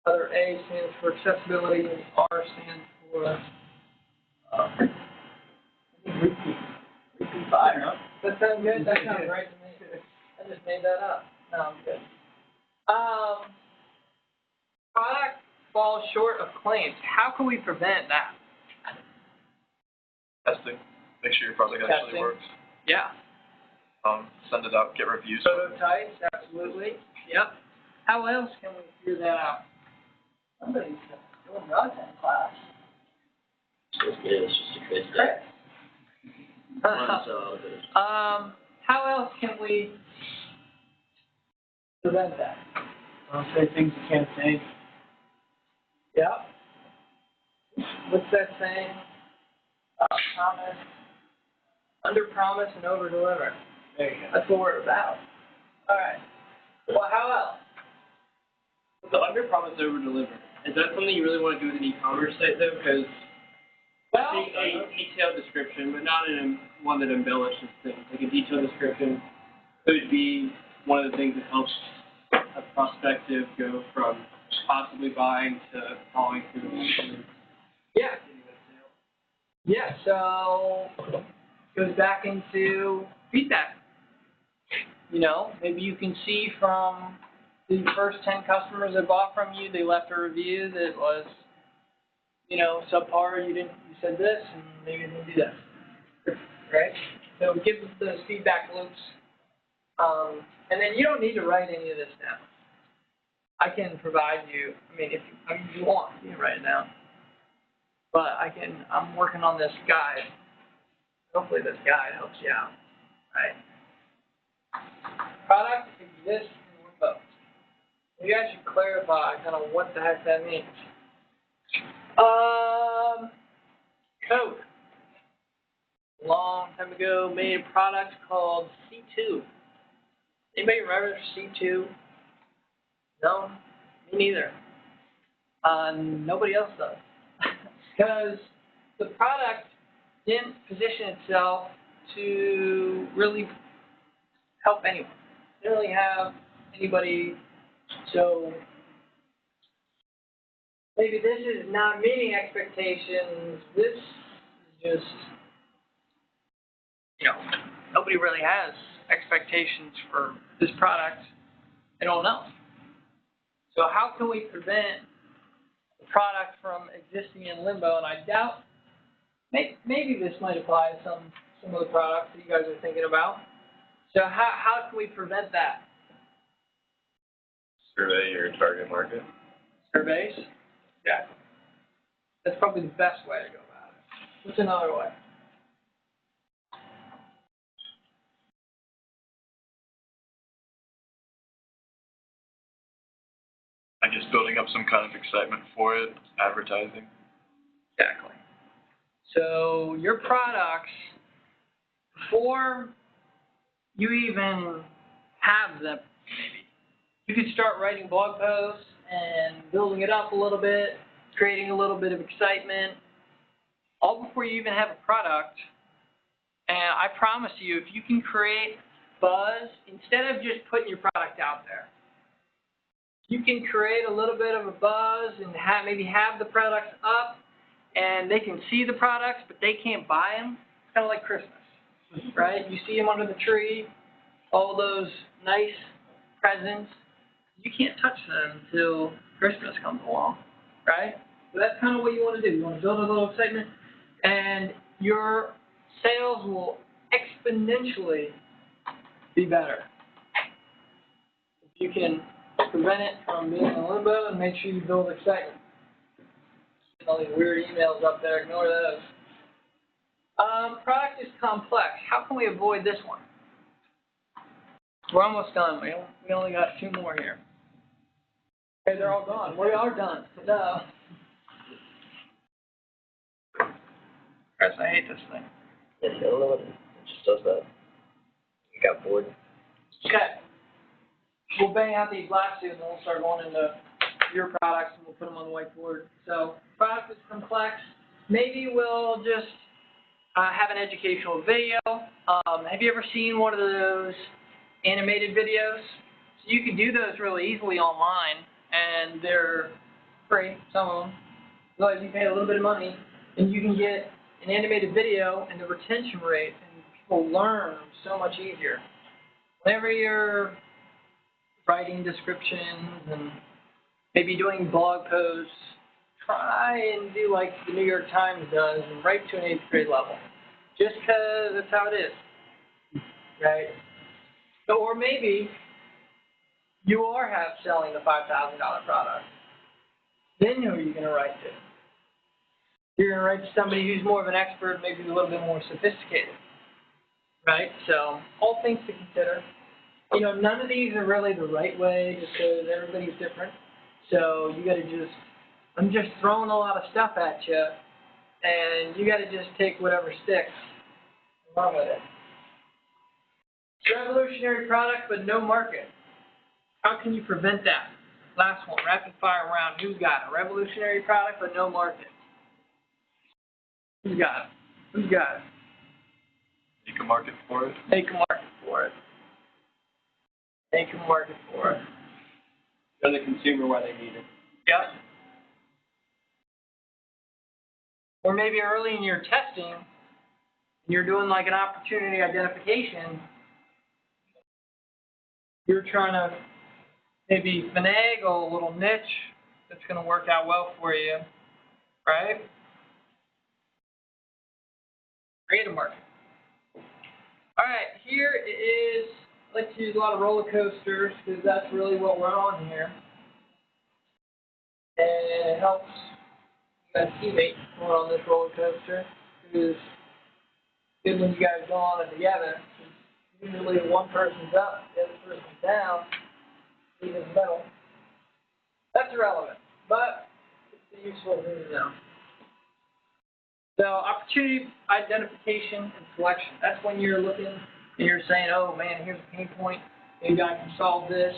the other A stands for accessibility, and R stands for repeat buyer. That sounds good? That sounds right to me. I just made that up. No, I'm good. Product falls short of claims. How can we prevent that? Testing, make sure your product actually Testing. works. Yeah. Send it out, get reviews. Prototypes, absolutely. Yep. How else can we figure that out? Somebody's doing drugs in class. It's just a trade Chris. so How else can we prevent that? I'll say things you can't say. Yeah. What's that saying? Promise. Under promise and over deliver. There you go. That's what we're about. All right. Well, how else? So under promise over deliver. Is that something you really want to do with an e-commerce site though? Because I think a detailed description, but not in one that embellishes things. Like a detailed description could be one of the things that helps a prospective go from possibly buying to following through. Yeah. Yeah. So goes back into feedback. You know, maybe you can see from the first 10 customers that bought from you, they left a review that was, you know, subpar. You said this, and maybe you didn't do that. Right? So give those feedback loops, and then you don't need to write any of this down. I can provide you. I mean, if you want, you can write it down. But I'm working on this guide. Hopefully, this guide helps you out. Right? Product exists in limbo. You guys should clarify kind of what the heck that means. Coke. Long time ago, made a product called C2. Anybody remember C2? No? Me neither. Nobody else does. Because the product didn't position itself to really help anyone. Didn't really have anybody. So maybe this is not meeting expectations. This is just, you know, nobody really has expectations for this product. They don't know. So how can we prevent the product from existing in limbo? And I doubt, maybe this might apply to some of the products that you guys are thinking about. So how can we prevent that? Survey your target market. Surveys? Yeah. That's probably the best way to go about it. What's another way? I guess building up some kind of excitement for it, advertising. Exactly. So your products, before you even have them, maybe, you could start writing blog posts and building it up a little bit, creating a little bit of excitement, all before you even have a product. And I promise you, if you can create buzz, instead of just putting your product out there, you can create a little bit of a buzz and maybe have the products up, and they can see the products, but they can't buy them. It's kind of like Christmas, right? You see them under the tree, all those nice presents. You can't touch them until Christmas comes along, right? So that's kind of what you want to do. You want to build a little excitement, and your sales will exponentially be better if you can prevent it from being in limbo and make sure you build excitement. All these weird emails up there, ignore those. Product is complex. How can we avoid this one? We're almost done. We only got 2 more here. Okay, they're all gone. We are done. No. Chris, I hate this thing. yeah, you don't know what it just does that. You got bored. Okay. We'll bang out these last 2, and then we'll start going into your products, and we'll put them on the whiteboard. So, product is complex. Maybe we'll just have an educational video. Have you ever seen one of those animated videos? So you can do those really easily online, and they're free, some of them. Otherwise, you pay a little bit of money, and you can get an animated video, and the retention rate, and people learn so much easier. Whenever you're writing descriptions and maybe doing blog posts, try and do like the New York Times does and write to an 8th grade level. Just because that's how it is, right? So, or maybe you are selling the $5,000 product. Then who are you going to write to? You're going to write to somebody who's more of an expert, maybe a little bit more sophisticated, right? So all things to consider. You know, none of these are really the right way because everybody's different. So you got to just, I'm just throwing a lot of stuff at you, and you got to just take whatever sticks and run with it. Revolutionary product, but no market. How can you prevent that? Last one, rapid fire round. Who's got it? Revolutionary product, but no market. Who's got it? Who's got it? You can market for it. Make a market for it. Make a market for it. Show the consumer why they need it. Yep. Or maybe early in your testing, you're doing like an opportunity identification. You're trying to maybe finagle a little niche that's going to work out well for you, right? Create a market. All right, here is, I like to use a lot of roller coasters because that's really what we're on here. And it helps you guys teammate going on this roller coaster because it's good when you guys go on it together. Usually one person's up, the other person's down, even in the middle. That's irrelevant, but it's a useful thing to know. So opportunity identification and selection. That's when you're looking and you're saying, oh man, here's a pain point. Maybe I can solve this.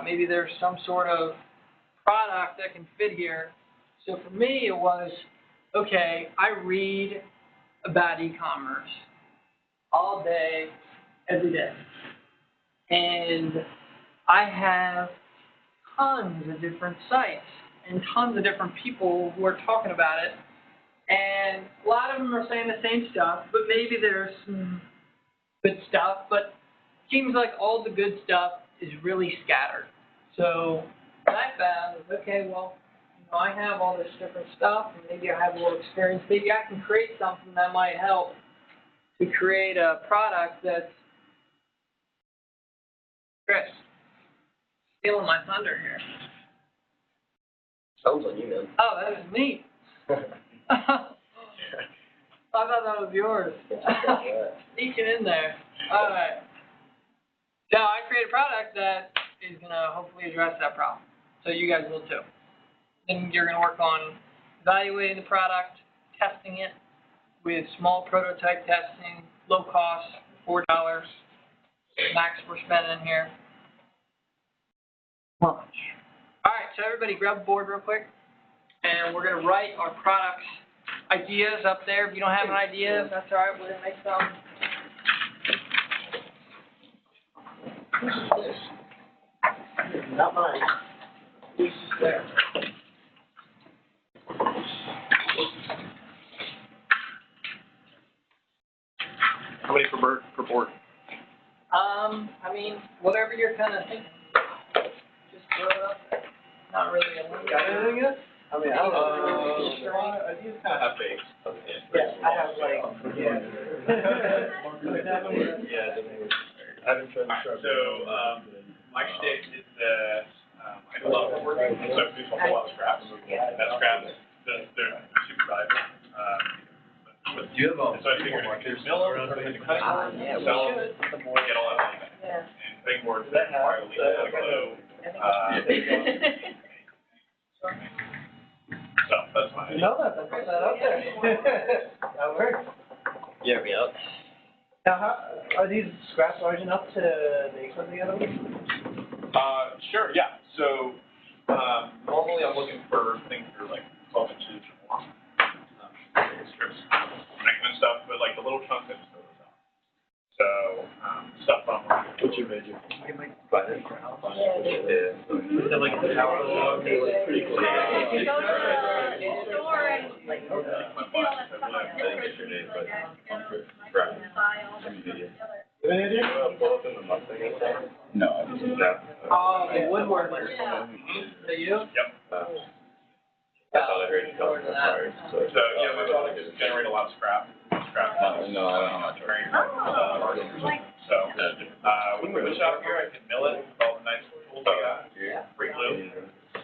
Maybe there's some sort of product that can fit here. So for me, it was, okay, I read about e-commerce all day, every day. And I have tons of different sites and tons of different people who are talking about it. And a lot of them are saying the same stuff, but maybe there's some good stuff, but it seems like all the good stuff is really scattered. So what I found is, okay, well, you know, I have all this different stuff, and maybe I have a little experience. Maybe I can create something that might help to create a product that's, Chris, stealing my thunder here. Sounds like you, man. Oh, that is neat. I thought that was yours. Sneaking in there. All right. So I create a product that is going to hopefully address that problem. So you guys will too. Then you're going to work on evaluating the product, testing it with small prototype testing, low cost, $4 max we're spending here. Launch. All right, so everybody grab a board real quick, and we're going to write our products ideas up there. If you don't have an idea, that's all right. We're going to make some. Not mine. Who's there? How many per board? I mean, whatever you're kind of thinking. Just throw it up there. Not really a limit. Got anything yet? I mean, I don't know. These kind of have base. Yeah, I have like, yeah. I haven't tried to start. So, my shtick is that, I do a lot of woodworking, so I produce a whole lot of scraps. That scraps, they're super valuable. Do you have a? So I figured I could mill them, or I could cut them, Yeah, we sell them, should. get all that money back. Yeah. And big boards that require a lead out of glue. So that's my. You know that. Put that out there. That works. Yeah, me out. Now, are these scraps large enough to make some of the other ones? Sure, yeah. So, normally I'm looking for things that are like 12 inches or more. Strips, and stuff, but like the little chunks I just throw those out. So, stuff from. What's your major? Finance. Yeah. Is that like a tower? Pretty cool. Go to the store and like, you see all that stuff on I didn't get your name, but Right. Buy all the video. Pull up in the Mustang. No, I just Oh, the woodworker. Yeah. So you? Yep. I thought I heard you talking about cars, so. So, yeah, my products generate a lot of scrap. no, I don't know much. So, with the wood shop here, I can mill it with all the nice tools I got. Free glue.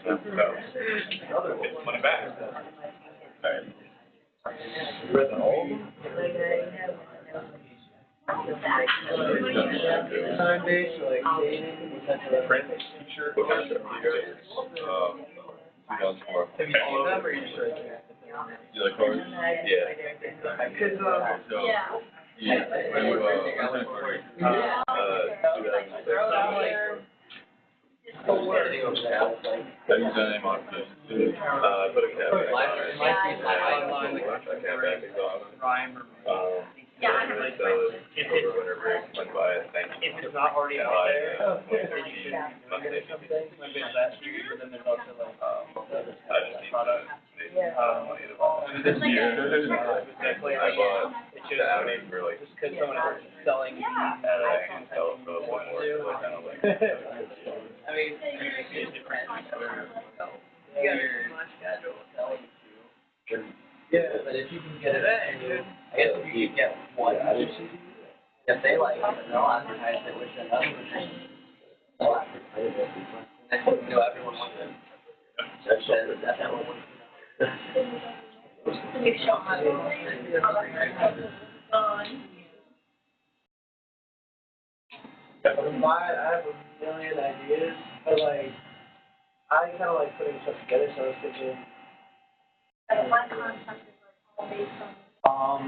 So, get the money back. Alright. doing. Time based or like dating? Print t-shirt. What kind of stuff do you guys? 2004. Have you seen them or you just like? You like cars? Yeah. Cause So, Yeah. yeah, you, Yeah. 2006. have you done any modifications to it? I put a cap back on it. Online, I can't back it on. Rhyme or Yeah, I So have over winter break, went by it, thank you. if it's not already out By, there. 2013, Monday. Maybe it's last year, but then there's also like I just need to make money to buy. This year, I bought the Audi for like, just because someone else is selling. and I can sell it for a little more, so I kind of like. I mean, it's different. You got my schedule telling you. yeah, but if you can get it, I guess if you can get one, if they like it, then they'll advertise it with another one. Next thing you know, everyone wants it. That's that one. You show I have a million ideas, but like, I kind of like putting stuff together, so I was thinking, my concept is like all based on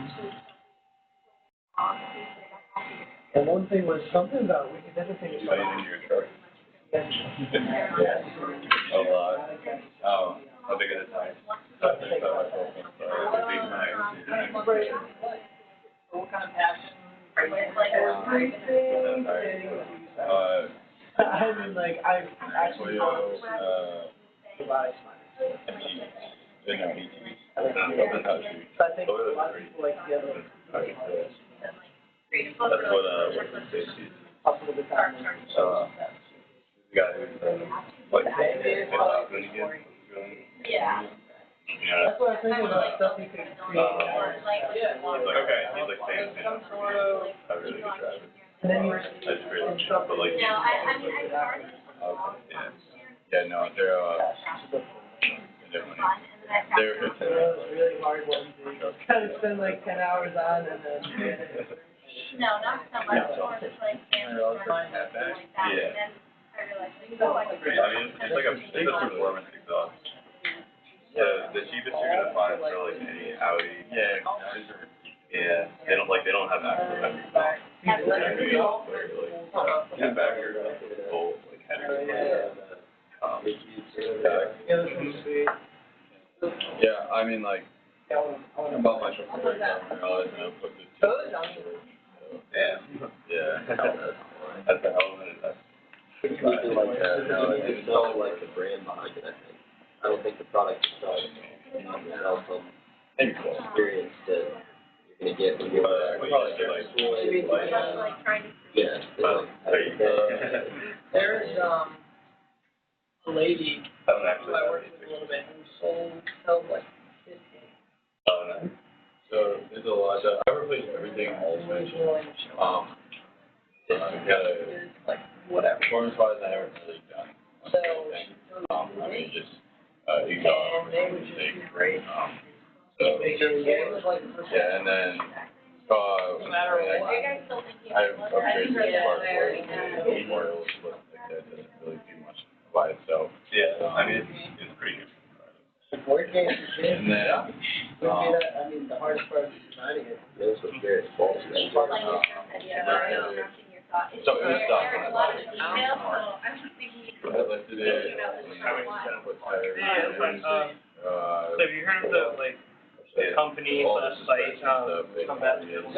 and one thing was something about, the other thing is. You put it in your truck. yeah, a lot. Oh, How big are the tires? The big tires. What kind of passion? like I mean, like, I've actually Toyo, to buy Smithers. no, So I think a lot of people like to get a little That's what works with safety. up a little bit time. The guy who's like, yeah. yeah. That's what I was thinking about, stuff you could create. He's like, okay, he's like saying, I really good driver. And then you. I just really, but like, No, I mean, I started yeah. yeah, no, they're fun, and then I they're found So it was really hard one to kind of spend like 10 hours on and then. no, not so much, more just like family members, like that, Yeah. and then I realized, like, oh, I could. I mean, it's like it's a performance exhaust. The cheapest you're gonna find for like any Audi. Yeah, they don't have actual heavy exhaust. Even back here, full like heavy. Yeah, this one's sweet. yeah, I mean, like, I bought my truck for $30, and I put this. Yeah. That's the hell of an investment. It's all like the brand behind it, I think. I don't think the product itself, itself some experience that you're gonna get when you're Like trying to. yeah. There's a lady I don't who actually I have worked these with a pictures. little bit who sells like 50. Oh, no. So there's a lot of, I replaced everything Always mentioned. willing to show up. Gotta, Like whatever. performance wise, I haven't really done So anything. I mean, just, and exhaust, they would just mistake. be great. So, It was like the first yeah, and then, no matter what. Are you guys still thinking? I have upgrades to Yeah, smart I already have. boards, but like that doesn't really do much by itself. Yeah, I mean, it's pretty good. Board games are good. And then, I mean, the hardest part is designing it. This was very false. Like, yeah, I don't know, in your thought. So it was stuff There's a lot of detail, so I'm just thinking. I lifted it, and I put tires in, So have you heard of the like the company all slash the site stuff, they Combat rebuilt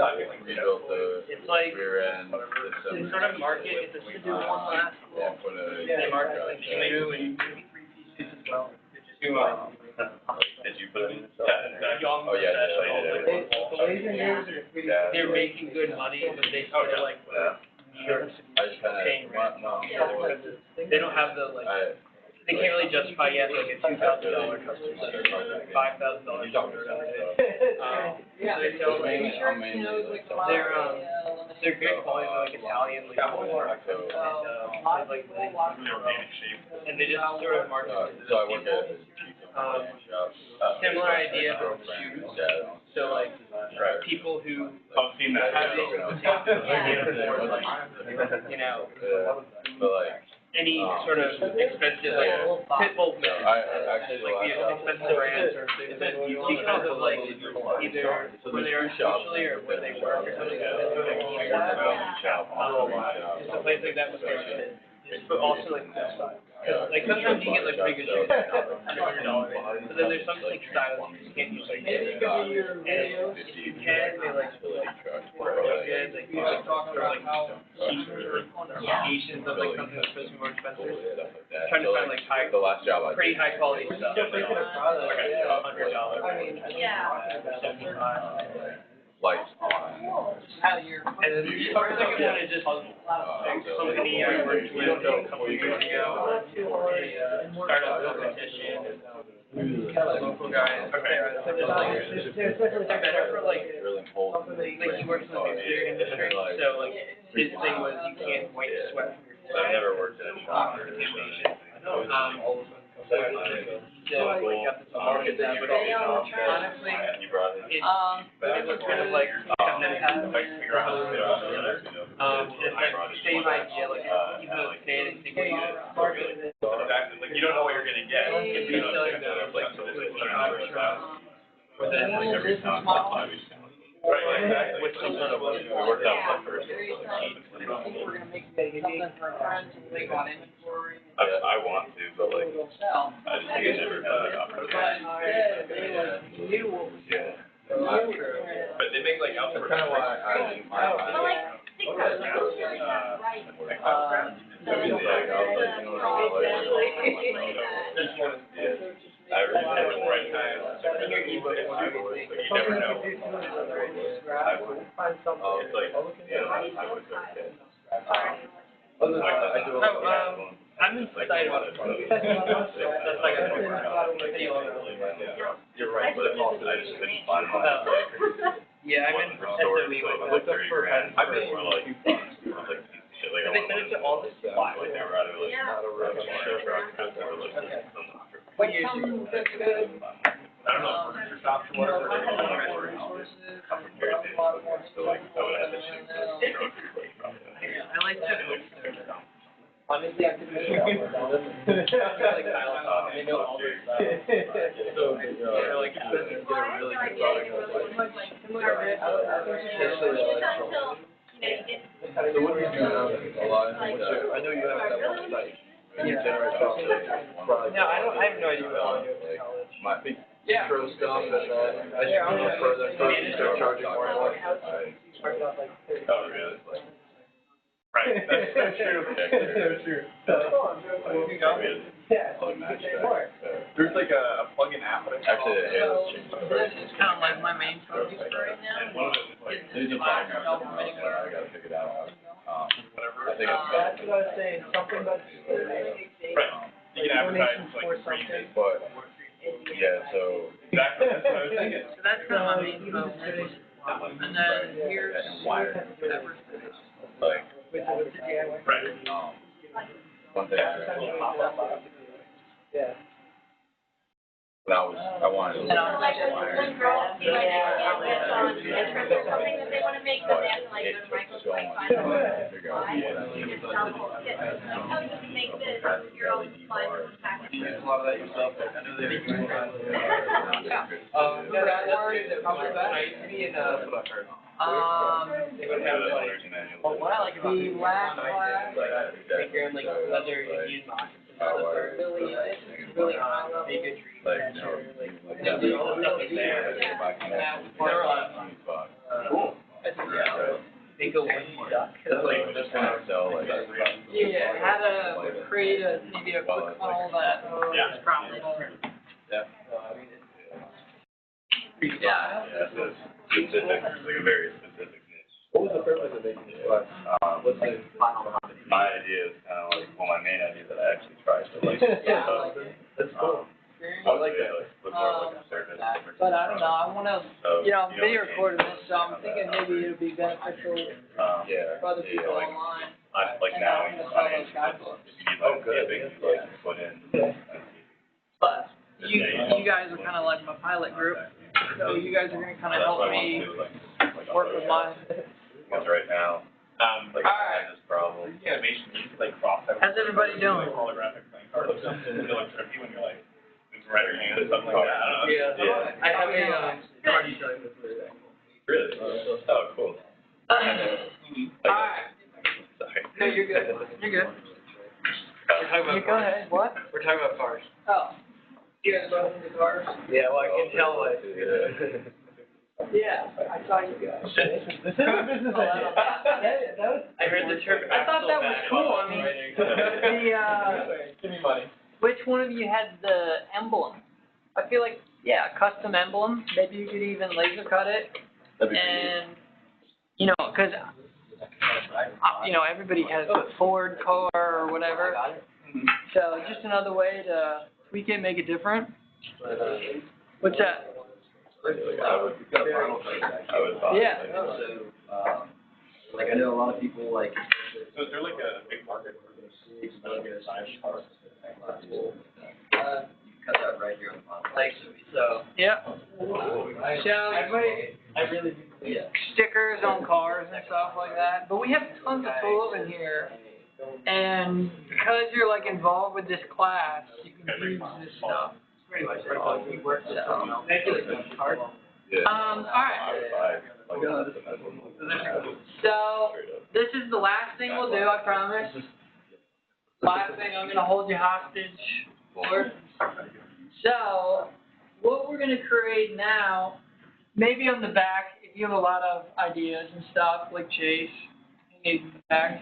the It's like rear end system. they sort of market it's a Yeah, put a. they market like shoe and three pieces as well. Did you put it in? Young Oh, yeah, professionals. The laser games are pretty. Yeah. They're making good money, but they sort of like Yeah. I just chain kinda, no, they don't have the like they can't really justify yet like a $2,000 customer or $5,000 customer. So they sell like I'm mainly like. they're good quality, they're like Italian, like and they just sort of market. So I work at Similar idea but with shoes. So like people who I've seen that. have you know, But like, any sort of expensive like Pitbull, I actually like the expensive brands. It's a because of like either where they are socially or where they work or something. It's a place like that with like, but also like cool style. Like sometimes you get like pretty good shoes $100, but then there's some like styles you just can't use like this. And if you can, they like really good, like or like cheap variations of like something that's supposed to be more expensive. Trying to find like high, pretty high quality stuff. Like $100, Yeah. Lights on. And then the second one is just like somebody I worked with a couple of years ago, a startup competition, local guys. It's better for like he works in the nuclear industry, so like his thing was you can't wipe sweat from your forehead. I've never worked in a shop or anything. Honestly, it was kind of like same idea, like even though it's paid, they give you Exactly, like you don't know what you're gonna get. if you're selling those But then like every time, right, exactly. with some sort of We worked out my first. I want to, but like, I just think I never had that opportunity. Yeah. But they make like outdoor. Kind of why I really never right time. You never know. It's like, I would I'm excited about it. That's like You're right, but I just couldn't find it. yeah, I'm in SOE Like 30 grand. I mean, like, shit, like, they send it to all the like, they were out of like, What years ago? I don't know, furniture shops or whatever. So like, I would have to I like to. Honestly, I could be like Kyle, they know all this stuff. So, Like, get a really good product. So what do you do now? A lot of things. I know you have that one site. And you generate profit. No, I have no idea what I'm doing in college. My big intro stuff, and then as you go further and further, you start charging more and more. Oh, really? Right. That's so true. That's true. There's like a plug-in app. Actually, This is kind of like my main focus right now. there's a time I gotta figure that out. I think That's what I was saying, something about Right. You can advertise like free. but, yeah, so. Exactly, that's what I was thinking. So that's kind of my main focus. And then here's whatever. Like, Right. one thing I wanted to. And I was like, one girl, like, in terms of something that they want to make, but they have to like go to Microsoft, find out what to Figure out what I need. like, oh, you can make this, you're all supplies and packages. A lot of that yourself. I know they do. No, that's good. Probably that. That's what I heard. They would have like, what I like about The last class, like you're in like leather, you use really big a tree. Like, you know, like there. They go one duck. Just kind of sell like. yeah, how to create maybe a quick funnel that is profitable. Yeah. Yeah. Yeah, so it's specific, like a very specific niche. What was the purpose of making this class? What's the My idea is kind of like, well, my main idea that I actually tried to like. That's cool. I like that. Look more like a service. But I don't know, I wanna, So, you know, I'm video recording this, so I'm thinking maybe it'll be beneficial Yeah. for other people like, online. like now, you need financial, you need like, yeah, big, like, put in. But you guys are kind of like my pilot group, so you guys are gonna kind of help me work with my. Because right now, like, I have this problem. Yeah, basically, you could like cross out. How's everybody doing? Holographic playing card or something, you know, like trippy when you're like, right your hand or something like that. I don't know. Yeah. I have a card utility with it. Really? Oh, cool. Alright. Sorry. No, you're good. You're good. We're talking You about go ahead. What? We're talking about cars. Oh. You guys both into cars? Yeah, well, I can tell like. Yeah, I saw you guys. This is a business idea. I heard the trip. I thought that was cool. I mean, Give me money. which one of you had the emblem? I feel like, yeah, a custom emblem. Maybe you could even laser cut it. That'd be And, you know, because, you know, everybody has a Ford car or whatever. So just another way to tweak it, make it different. What's that? I would buy. Yeah. Like I know a lot of people like. So is there like a big market for this? You cut that right here on the bottom. Like, so. Yeah. So, I really do. Yeah. stickers on cars and stuff like that. But we have tons of tools in here. And because you're like involved with this class, you can use this stuff. Pretty much it all. He works it out. Hard. Yeah. Alright. I would buy like a So, this is the last thing we'll do, I promise. Last thing I'm gonna hold you hostage for. So, what we're gonna create now, maybe on the back, if you have a lot of ideas and stuff, like Chase, you need the back.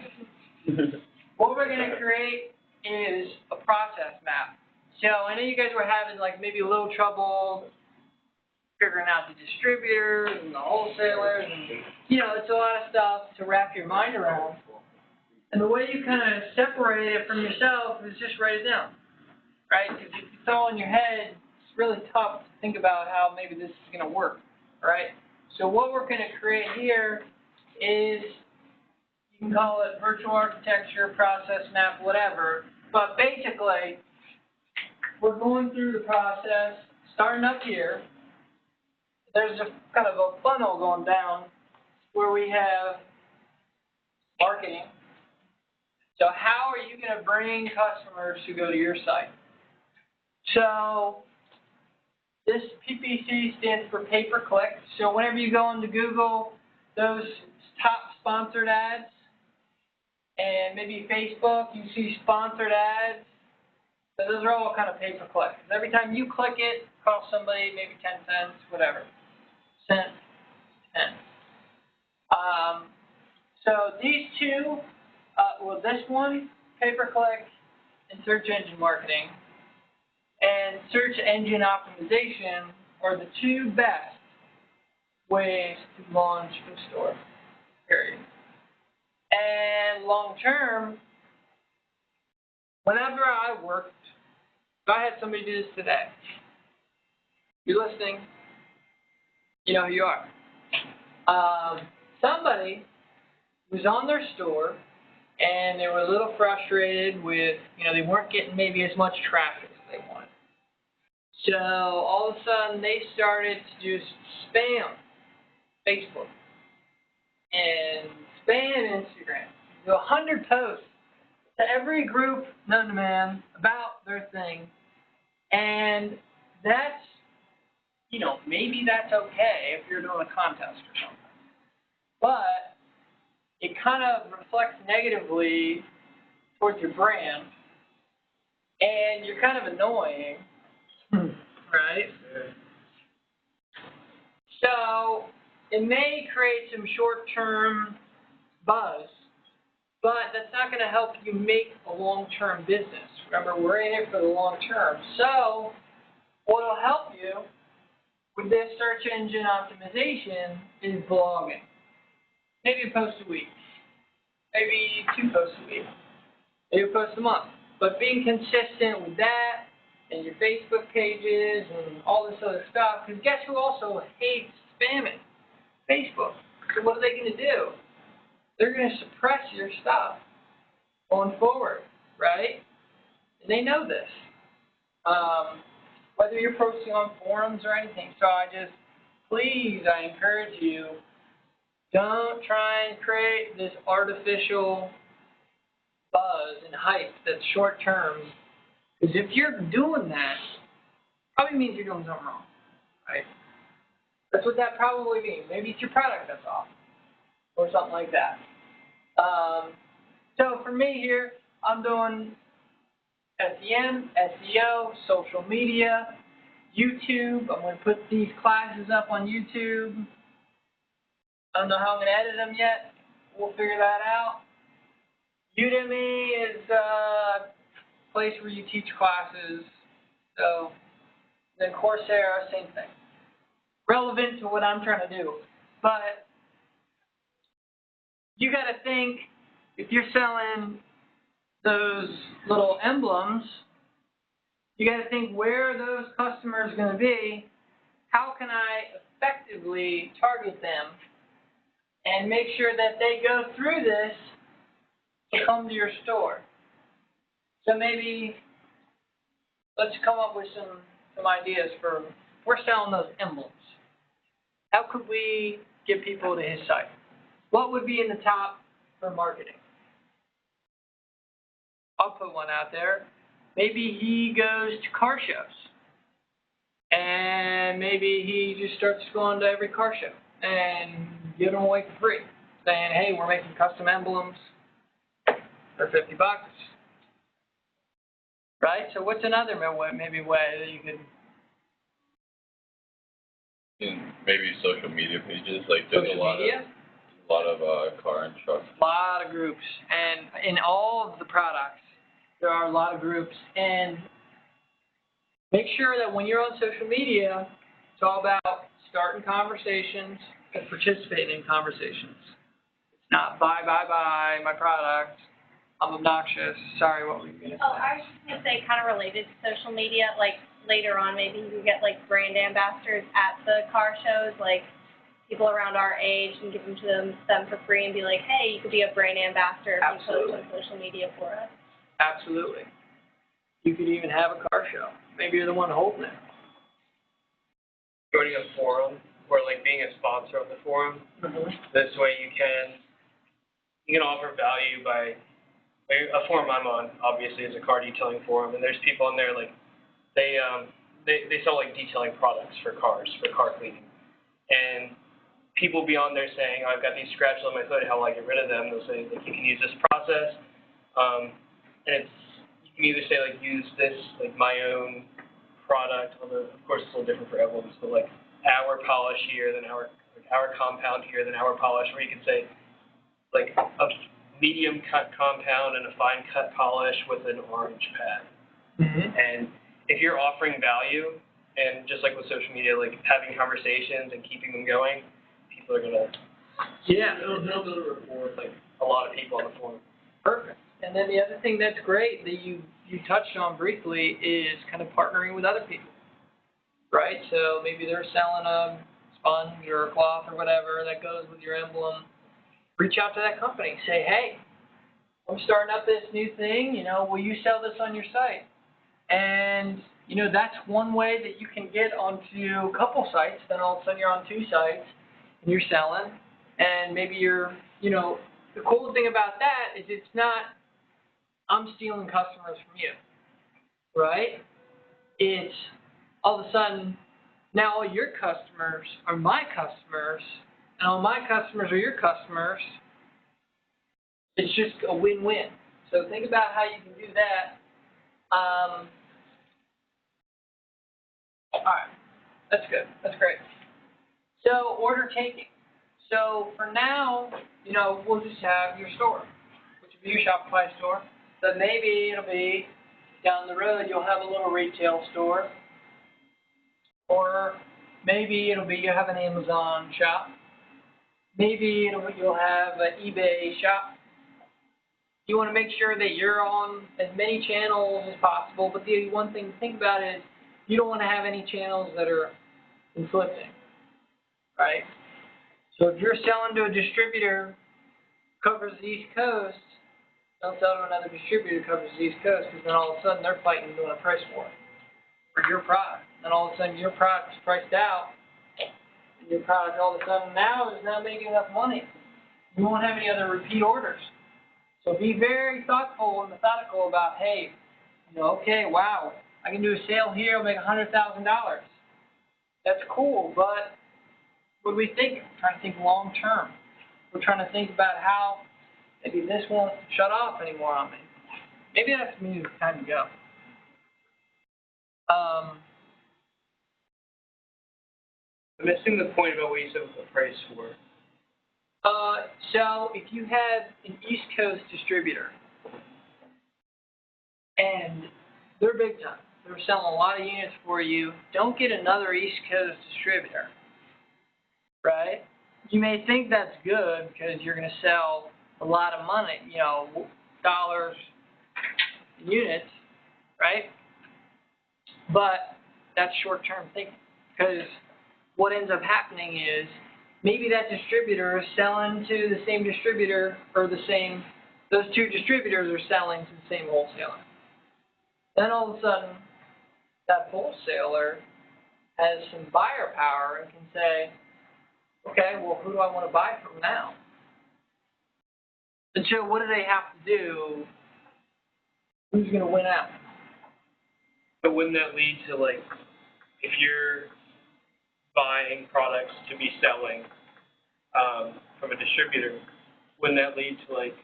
What we're gonna create is a process map. So, I know you guys were having like maybe a little trouble figuring out the distributors and the wholesalers, and you know, it's a lot of stuff to wrap your mind around. And the way you kind of separate it from yourself is just write it down, right? Because if it's all in your head, it's really tough to think about how maybe this is going to work, right? So what we're going to create here is, you can call it virtual architecture, process map, whatever, but basically, we're going through the process, starting up here. There's a kind of a funnel going down where we have marketing. So how are you going to bring customers to go to your site? So this PPC stands for pay-per-click. So whenever you go into Google, those top sponsored ads, and maybe Facebook, you see sponsored ads. So those are all kind of pay-per-click. Every time you click it, costs somebody maybe 10 cents, whatever. Cents, 10. So these two, well, this one, pay-per-click, and search engine marketing, and search engine optimization are the two best ways to launch a store, period. And long term, whenever I worked, if I had somebody do this today, you're listening, you know who you are. Somebody was on their store, and they were a little frustrated with, you know, they weren't getting maybe as much traffic as they wanted. So all of a sudden, they started to just spam Facebook and spam Instagram. Do 100 posts to every group known to man about their thing, and that's, you know, maybe that's okay if you're doing a contest or something. But it kind of reflects negatively towards your brand, and you're kind of annoying, right? So it may create some short-term buzz, but that's not going to help you make a long-term business. Remember, we're in it for the long term. So what will help you with this search engine optimization is blogging. Maybe a post a week, maybe 2 posts a week, maybe a post a month. But being consistent with that and your Facebook pages and all this other stuff, because guess who also hates spamming? Facebook. So what are they going to do? They're going to suppress your stuff going forward, right? And they know this. whether you're posting on forums or anything. So I encourage you, don't try and create this artificial buzz and hype that's short term. Because if you're doing that, probably means you're doing something wrong, right? That's what that probably means. Maybe it's your product that's off, or something like that. So for me here, I'm doing SEM, SEO, social media, YouTube. I'm going to put these classes up on YouTube. I don't know how I'm going to edit them yet. We'll figure that out. Udemy is a place where you teach classes. So then Coursera, same thing. Relevant to what I'm trying to do. But you got to think, if you're selling those little emblems, you got to think, where are those customers going to be? How can I effectively target them and make sure that they go through this to come to your store? So maybe let's come up with some ideas for, we're selling those emblems. How could we get people to his site? What would be in the top for marketing? I'll put one out there. Maybe he goes to car shows. And maybe he just starts going to every car show and giving them away for free. Saying, hey, we're making custom emblems for $50. Right? So what's another maybe way that you could... Maybe social media pages, like there's a lot of car and truck. A lot of groups, and in all of the products, there are a lot of groups. And make sure that when you're on social media, it's all about starting conversations and participating in conversations. It's not buy, my product. I'm obnoxious. Sorry, what were you going to say? Oh, I was just going to say, kind of related to social media, like later on, maybe you get like brand ambassadors at the car shows, like people around our age, and give them to them for free and be like, hey, you could be a brand ambassador if you post on social media for us. Absolutely. You could even have a car show. Maybe you're the one holding it. Joining a forum, or like being a sponsor of the forum. This way you can offer value by a forum I'm on, obviously, is a car detailing forum, and there's people on there like they sell like detailing products for cars, for car cleaning, and people be on there saying, I've got these scratches on my foot, how will I get rid of them? They'll say like, you can use this process, and you can either say like, use this like my own product, although of course it's a little different for everyone, so like our polish here, then our compound here, then our polish, where you can say like a medium cut compound and a fine cut polish with an orange pad. And if you're offering value, and just like with social media, like having conversations and keeping them going, people are gonna they'll build a rapport with like a lot of people on the forum. Perfect. And then the other thing that's great that you touched on briefly is kind of partnering with other people, right? So maybe they're selling a sponge or a cloth or whatever that goes with your emblem. Reach out to that company. Say, hey, I'm starting up this new thing. Will you sell this on your site? And that's one way that you can get onto a couple sites. Then all of a sudden you're on 2 sites and you're selling. And maybe you're, the cool thing about that is it's not, I'm stealing customers from you, right? It's all of a sudden, now all your customers are my customers, and all my customers are your customers. It's just a win-win. So think about how you can do that. All right, that's good. That's great. So order taking. So for now, we'll just have your store, which will be your Shopify store. But maybe it'll be down the road you'll have a little retail store, or maybe it'll be you have an Amazon shop. Maybe you'll have an eBay shop. You want to make sure that you're on as many channels as possible, but the one thing to think about is you don't want to have any channels that are conflicting, right? So if you're selling to a distributor who covers the East Coast, don't sell to another distributor who covers the East Coast, because then all of a sudden they're fighting doing a price war. for your product. Then all of a sudden your product's priced out, and your product all of a sudden now is not making enough money. You won't have any other repeat orders. So be very thoughtful and methodical about, hey, okay, wow, I can do a sale here, I'll make $100,000. That's cool, but what do we think? We're trying to think long term. We're trying to think about how maybe this won't shut off anymore on me. Maybe that's me, it's time to go. I'm missing the point about what you said with the price war. So if you have an East Coast distributor, and they're big time, they're selling a lot of units for you, don't get another East Coast distributor, right? You may think that's good because you're going to sell a lot of money, dollars, units, right? But that's short-term thinking, because what ends up happening is maybe that distributor is selling to the same distributor, or those two distributors are selling to the same wholesaler. Then all of a sudden, that wholesaler has some buyer power and can say, okay, well, who do I want to buy from now? And so what do they have to do? Who's going to win out? But wouldn't that lead to, like, if you're buying products to be selling from a distributor, wouldn't that lead to, like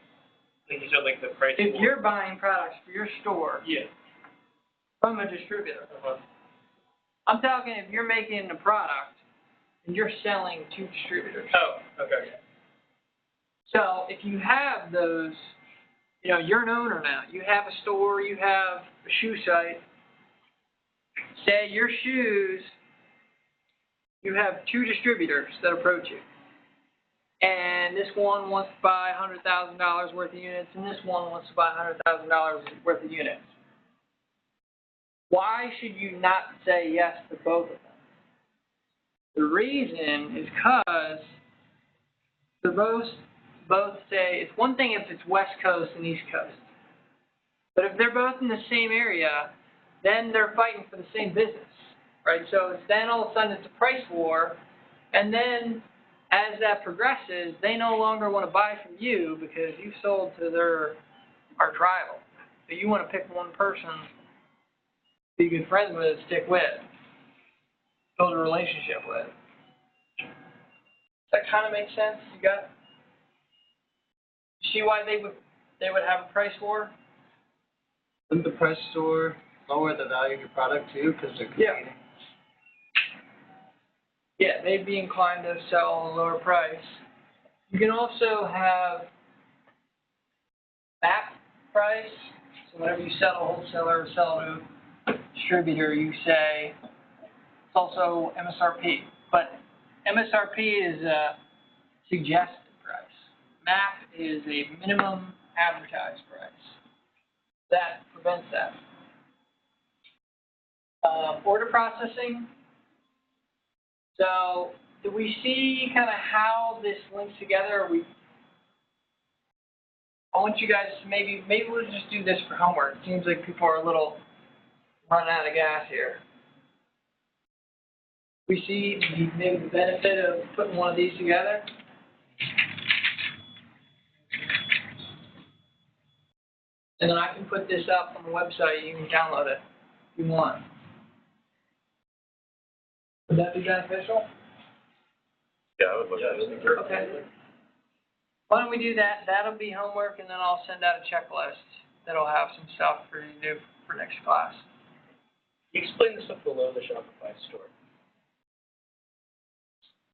you said, like the price? If you're buying products for your store from a distributor, I'm talking if you're making a product and you're selling to distributors. Oh, okay. So if you have those, you're an owner now. You have a store, you have a shoe site. Say your shoes, you have two distributors that approach you. And this one wants to buy $100,000 worth of units, and this one wants to buy $100,000 worth of units. Why should you not say yes to both of them? The reason is because they're both say, it's one thing if it's West Coast and East Coast. But if they're both in the same area, then they're fighting for the same business, right? So then all of a sudden it's a price war, and then as that progresses, they no longer want to buy from you because you sold to their arch-rival. So you want to pick one person, be good friends with, stick with, build a relationship with. Does that kind of make sense? See why they would have a price war? Wouldn't the price store lower the value of your product too, because they're competing? Yeah, they'd be inclined to sell at a lower price. You can also have MAP price. So whenever you sell to a wholesaler or sell to a distributor, you say it's also MSRP. But MSRP is a suggested price. MAP is a minimum advertised price. That prevents that. Order processing. So, do we see kind of how this links together? I want you guys to maybe we'll just do this for homework. It seems like people are a little running out of gas here. We see maybe the benefit of putting one of these together. And then I can put this up on the website. You can download it if you want. Would that be beneficial? Yeah, I would look at it. Okay. Why don't we do that? That'll be homework, and then I'll send out a checklist that'll have some stuff for you to do for next class. Explain the stuff below the Shopify store.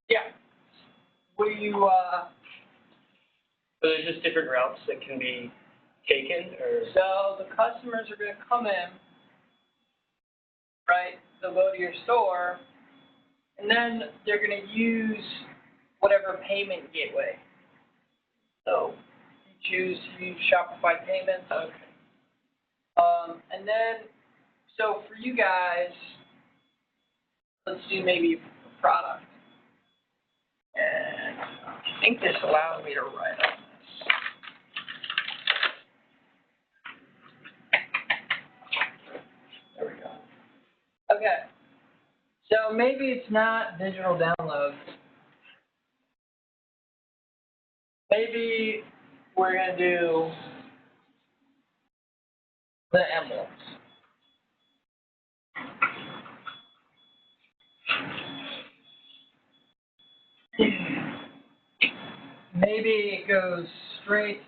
Yeah. So there's just different routes that can be taken, or? So the customers are going to come in, right? They'll go to your store, and then they're going to use whatever payment gateway. So you choose to use Shopify payments. Okay. And then, so for you guys, let's do maybe a product. And I think this allows me to write on this. There we go. Okay. So maybe it's not digital downloads. Maybe we're gonna do the emblems. Maybe it goes straight,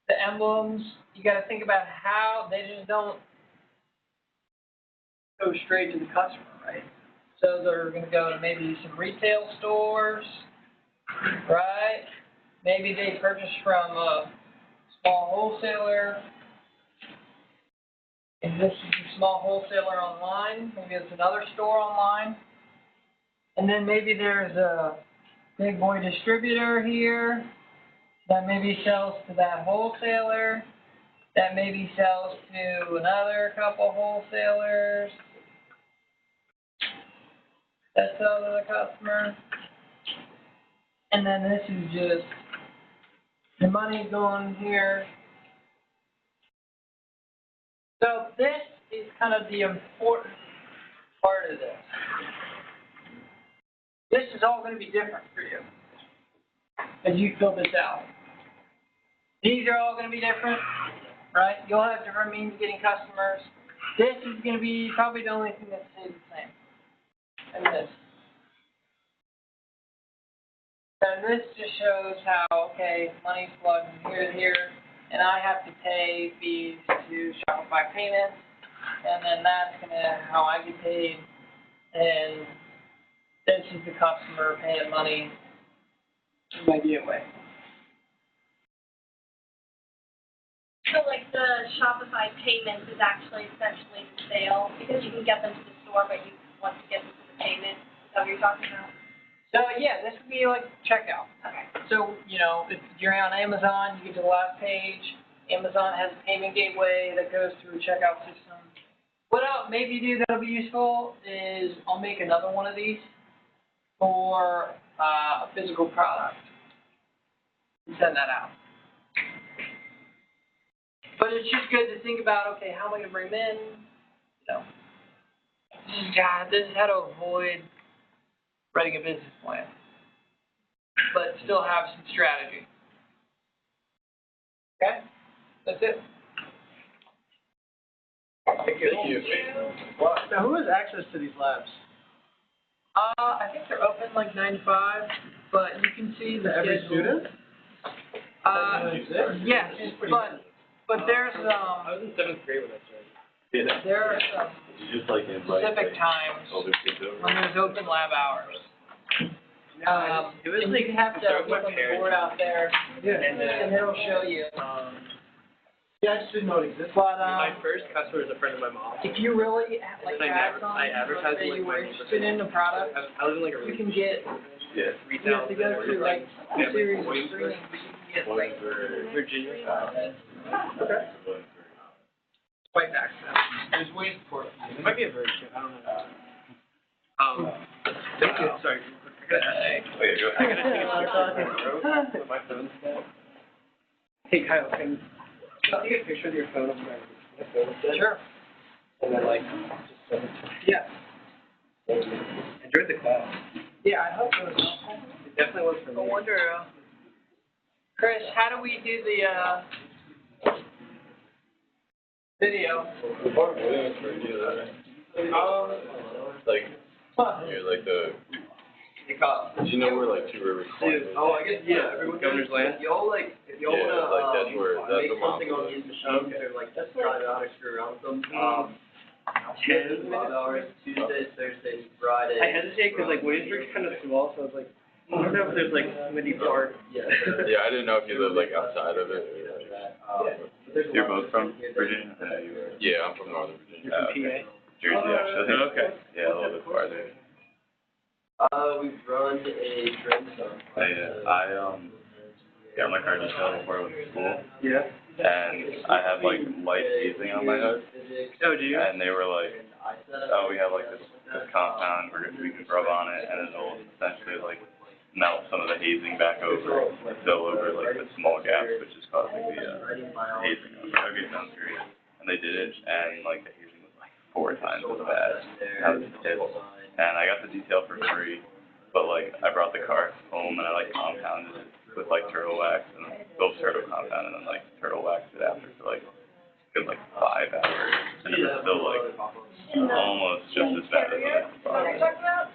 the emblems, you gotta think about how they just don't go straight to the customer, right? So they're gonna go to maybe some retail stores, right? Maybe they purchase from a small wholesaler. If this is a small wholesaler online, maybe it's another store online. And then maybe there's a big boy distributor here that maybe sells to that wholesaler, that maybe sells to another couple wholesalers, that sell to the customer. And then this is just the money going here. So this is kind of the important part of this. This is all going to be different for you as you fill this out. These are all going to be different, right? You'll have different means of getting customers. This is going to be probably the only thing that stays the same. And this. And this just shows how, okay, money's flowing from here to here, and I have to pay fees to Shopify Payments, and then that's how I get paid, and this is the customer paying money to my gateway. So like the Shopify Payments is actually essentially the sale, because you can get them to the store, but you want to get them to the payment. Is that what you're talking about? So yeah, this would be like checkout. Okay. So, you know, if you're on Amazon, you get to the last page. Amazon has a payment gateway that goes through a checkout system. What else maybe do that'll be useful is I'll make another one of these for a physical product and send that out. But it's just good to think about, okay, how am I going to bring them in? You know, this is how to avoid writing a business plan, but still have some strategy. Okay? That's it. Thank you. Wow. Now, who has access to these labs? I think they're open like 9 to 5, but you can see the Every schedule. student? Yes, but there's I was in 7th grade when I started. there are some You just like invite specific times older kids over. when there's open lab hours. It was And like, you have to so look my on the parents- board out there, and it'll show you. Yeah, I just didn't know it existed. But my first customer is a friend of my mom. if you really like And have I advertise something that in, you like, were my interested in the product, I was in like a you can get. Yeah. You have to go through like a Yeah, series of Williamsburg. screenings, but you can get One like for, Virginia. okay. Quite access. There's ways for it. It might be a virgin. I don't know. Thank you. Sorry. wait, go I gotta take a picture with my phone. Hey Kyle, can you take a picture of your phone of my phone set? Sure. And then like just send it to me. Yeah. Enjoy the class. Yeah, I hope it was helpful. It definitely was for I me. wonder, Chris, how do we do the video? like, you're like the, did you know where like Two Rivers Farm is? Oh, I guess, yeah, everyone. Governor's Land? Y'all like, if y'all Yeah, wanna, like, that's where- that's make the mom something on lives. these machines, or like, just try it out, or screw around with them, 10 5 hours, Tuesdays, Thursdays, Fridays. I hesitate because like Williamsburg's kind of small, so I was like, I don't know if there's like many parts. Yeah. Yeah, I didn't know if you lived like outside of it. You're both from Virginia? Yeah, I'm from Northern Virginia. You're from PA? Jersey, actually. Okay. Yeah, a little bit farther. We've run a trend zone. I got my car detailed before I went to school, Yeah. and I had like light hazing on my hood, Oh, do you? and they were like, oh, we have like this compound, we can rub on it, and it'll essentially like melt some of the hazing back over, fill over like the small gaps, which is causing the hazing. I was like, okay, sounds great. And they did it, and like the hazing was like 4 times as bad as it is. And I got the detail for free, but like I brought the car home and I like compounded it with like turtle wax and Phillips turtle compound and then like turtle waxed it after for like good like 5 hours. And it was still like almost just as bad as I thought.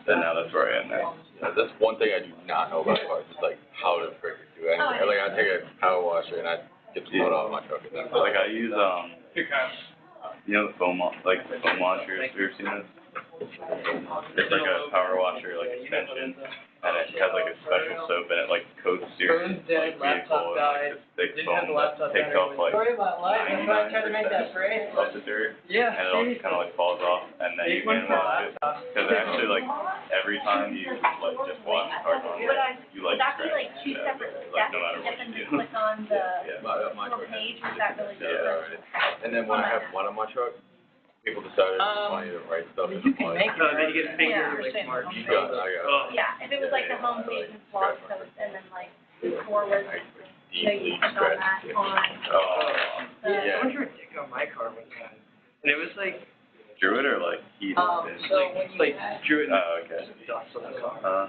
And now that's where I am now. That's one thing I do not know about cars, is like how to freaking do it. Like I take a power washer and I get the motor out of my truck and then Like I use you know the foam washers, have you ever seen this? It's like a power washer like extension, and it has like a special soap and it like coats your like, vehicle and like this thick foam that takes off like 99% of the dirt, Yeah. and it all kind of like falls off, and then you can wash it. Because actually like every time you like just wash the car you like actually like scratch two it, separate like steps. no matter You what have you to do. click on the my little truck page, has is that really good? already. And then when I have one on my truck, people decided it's funny to write stuff in You the can plug. make it. then you get Yeah. figure like Mark. I got it. Yeah, if it was like the home page and blog post and then like forward, so you Deeply click on that scratched. on the. I went for a dick on my car one time, and it was like Drew it or like he So when you like drew it Oh, okay. dust on the car.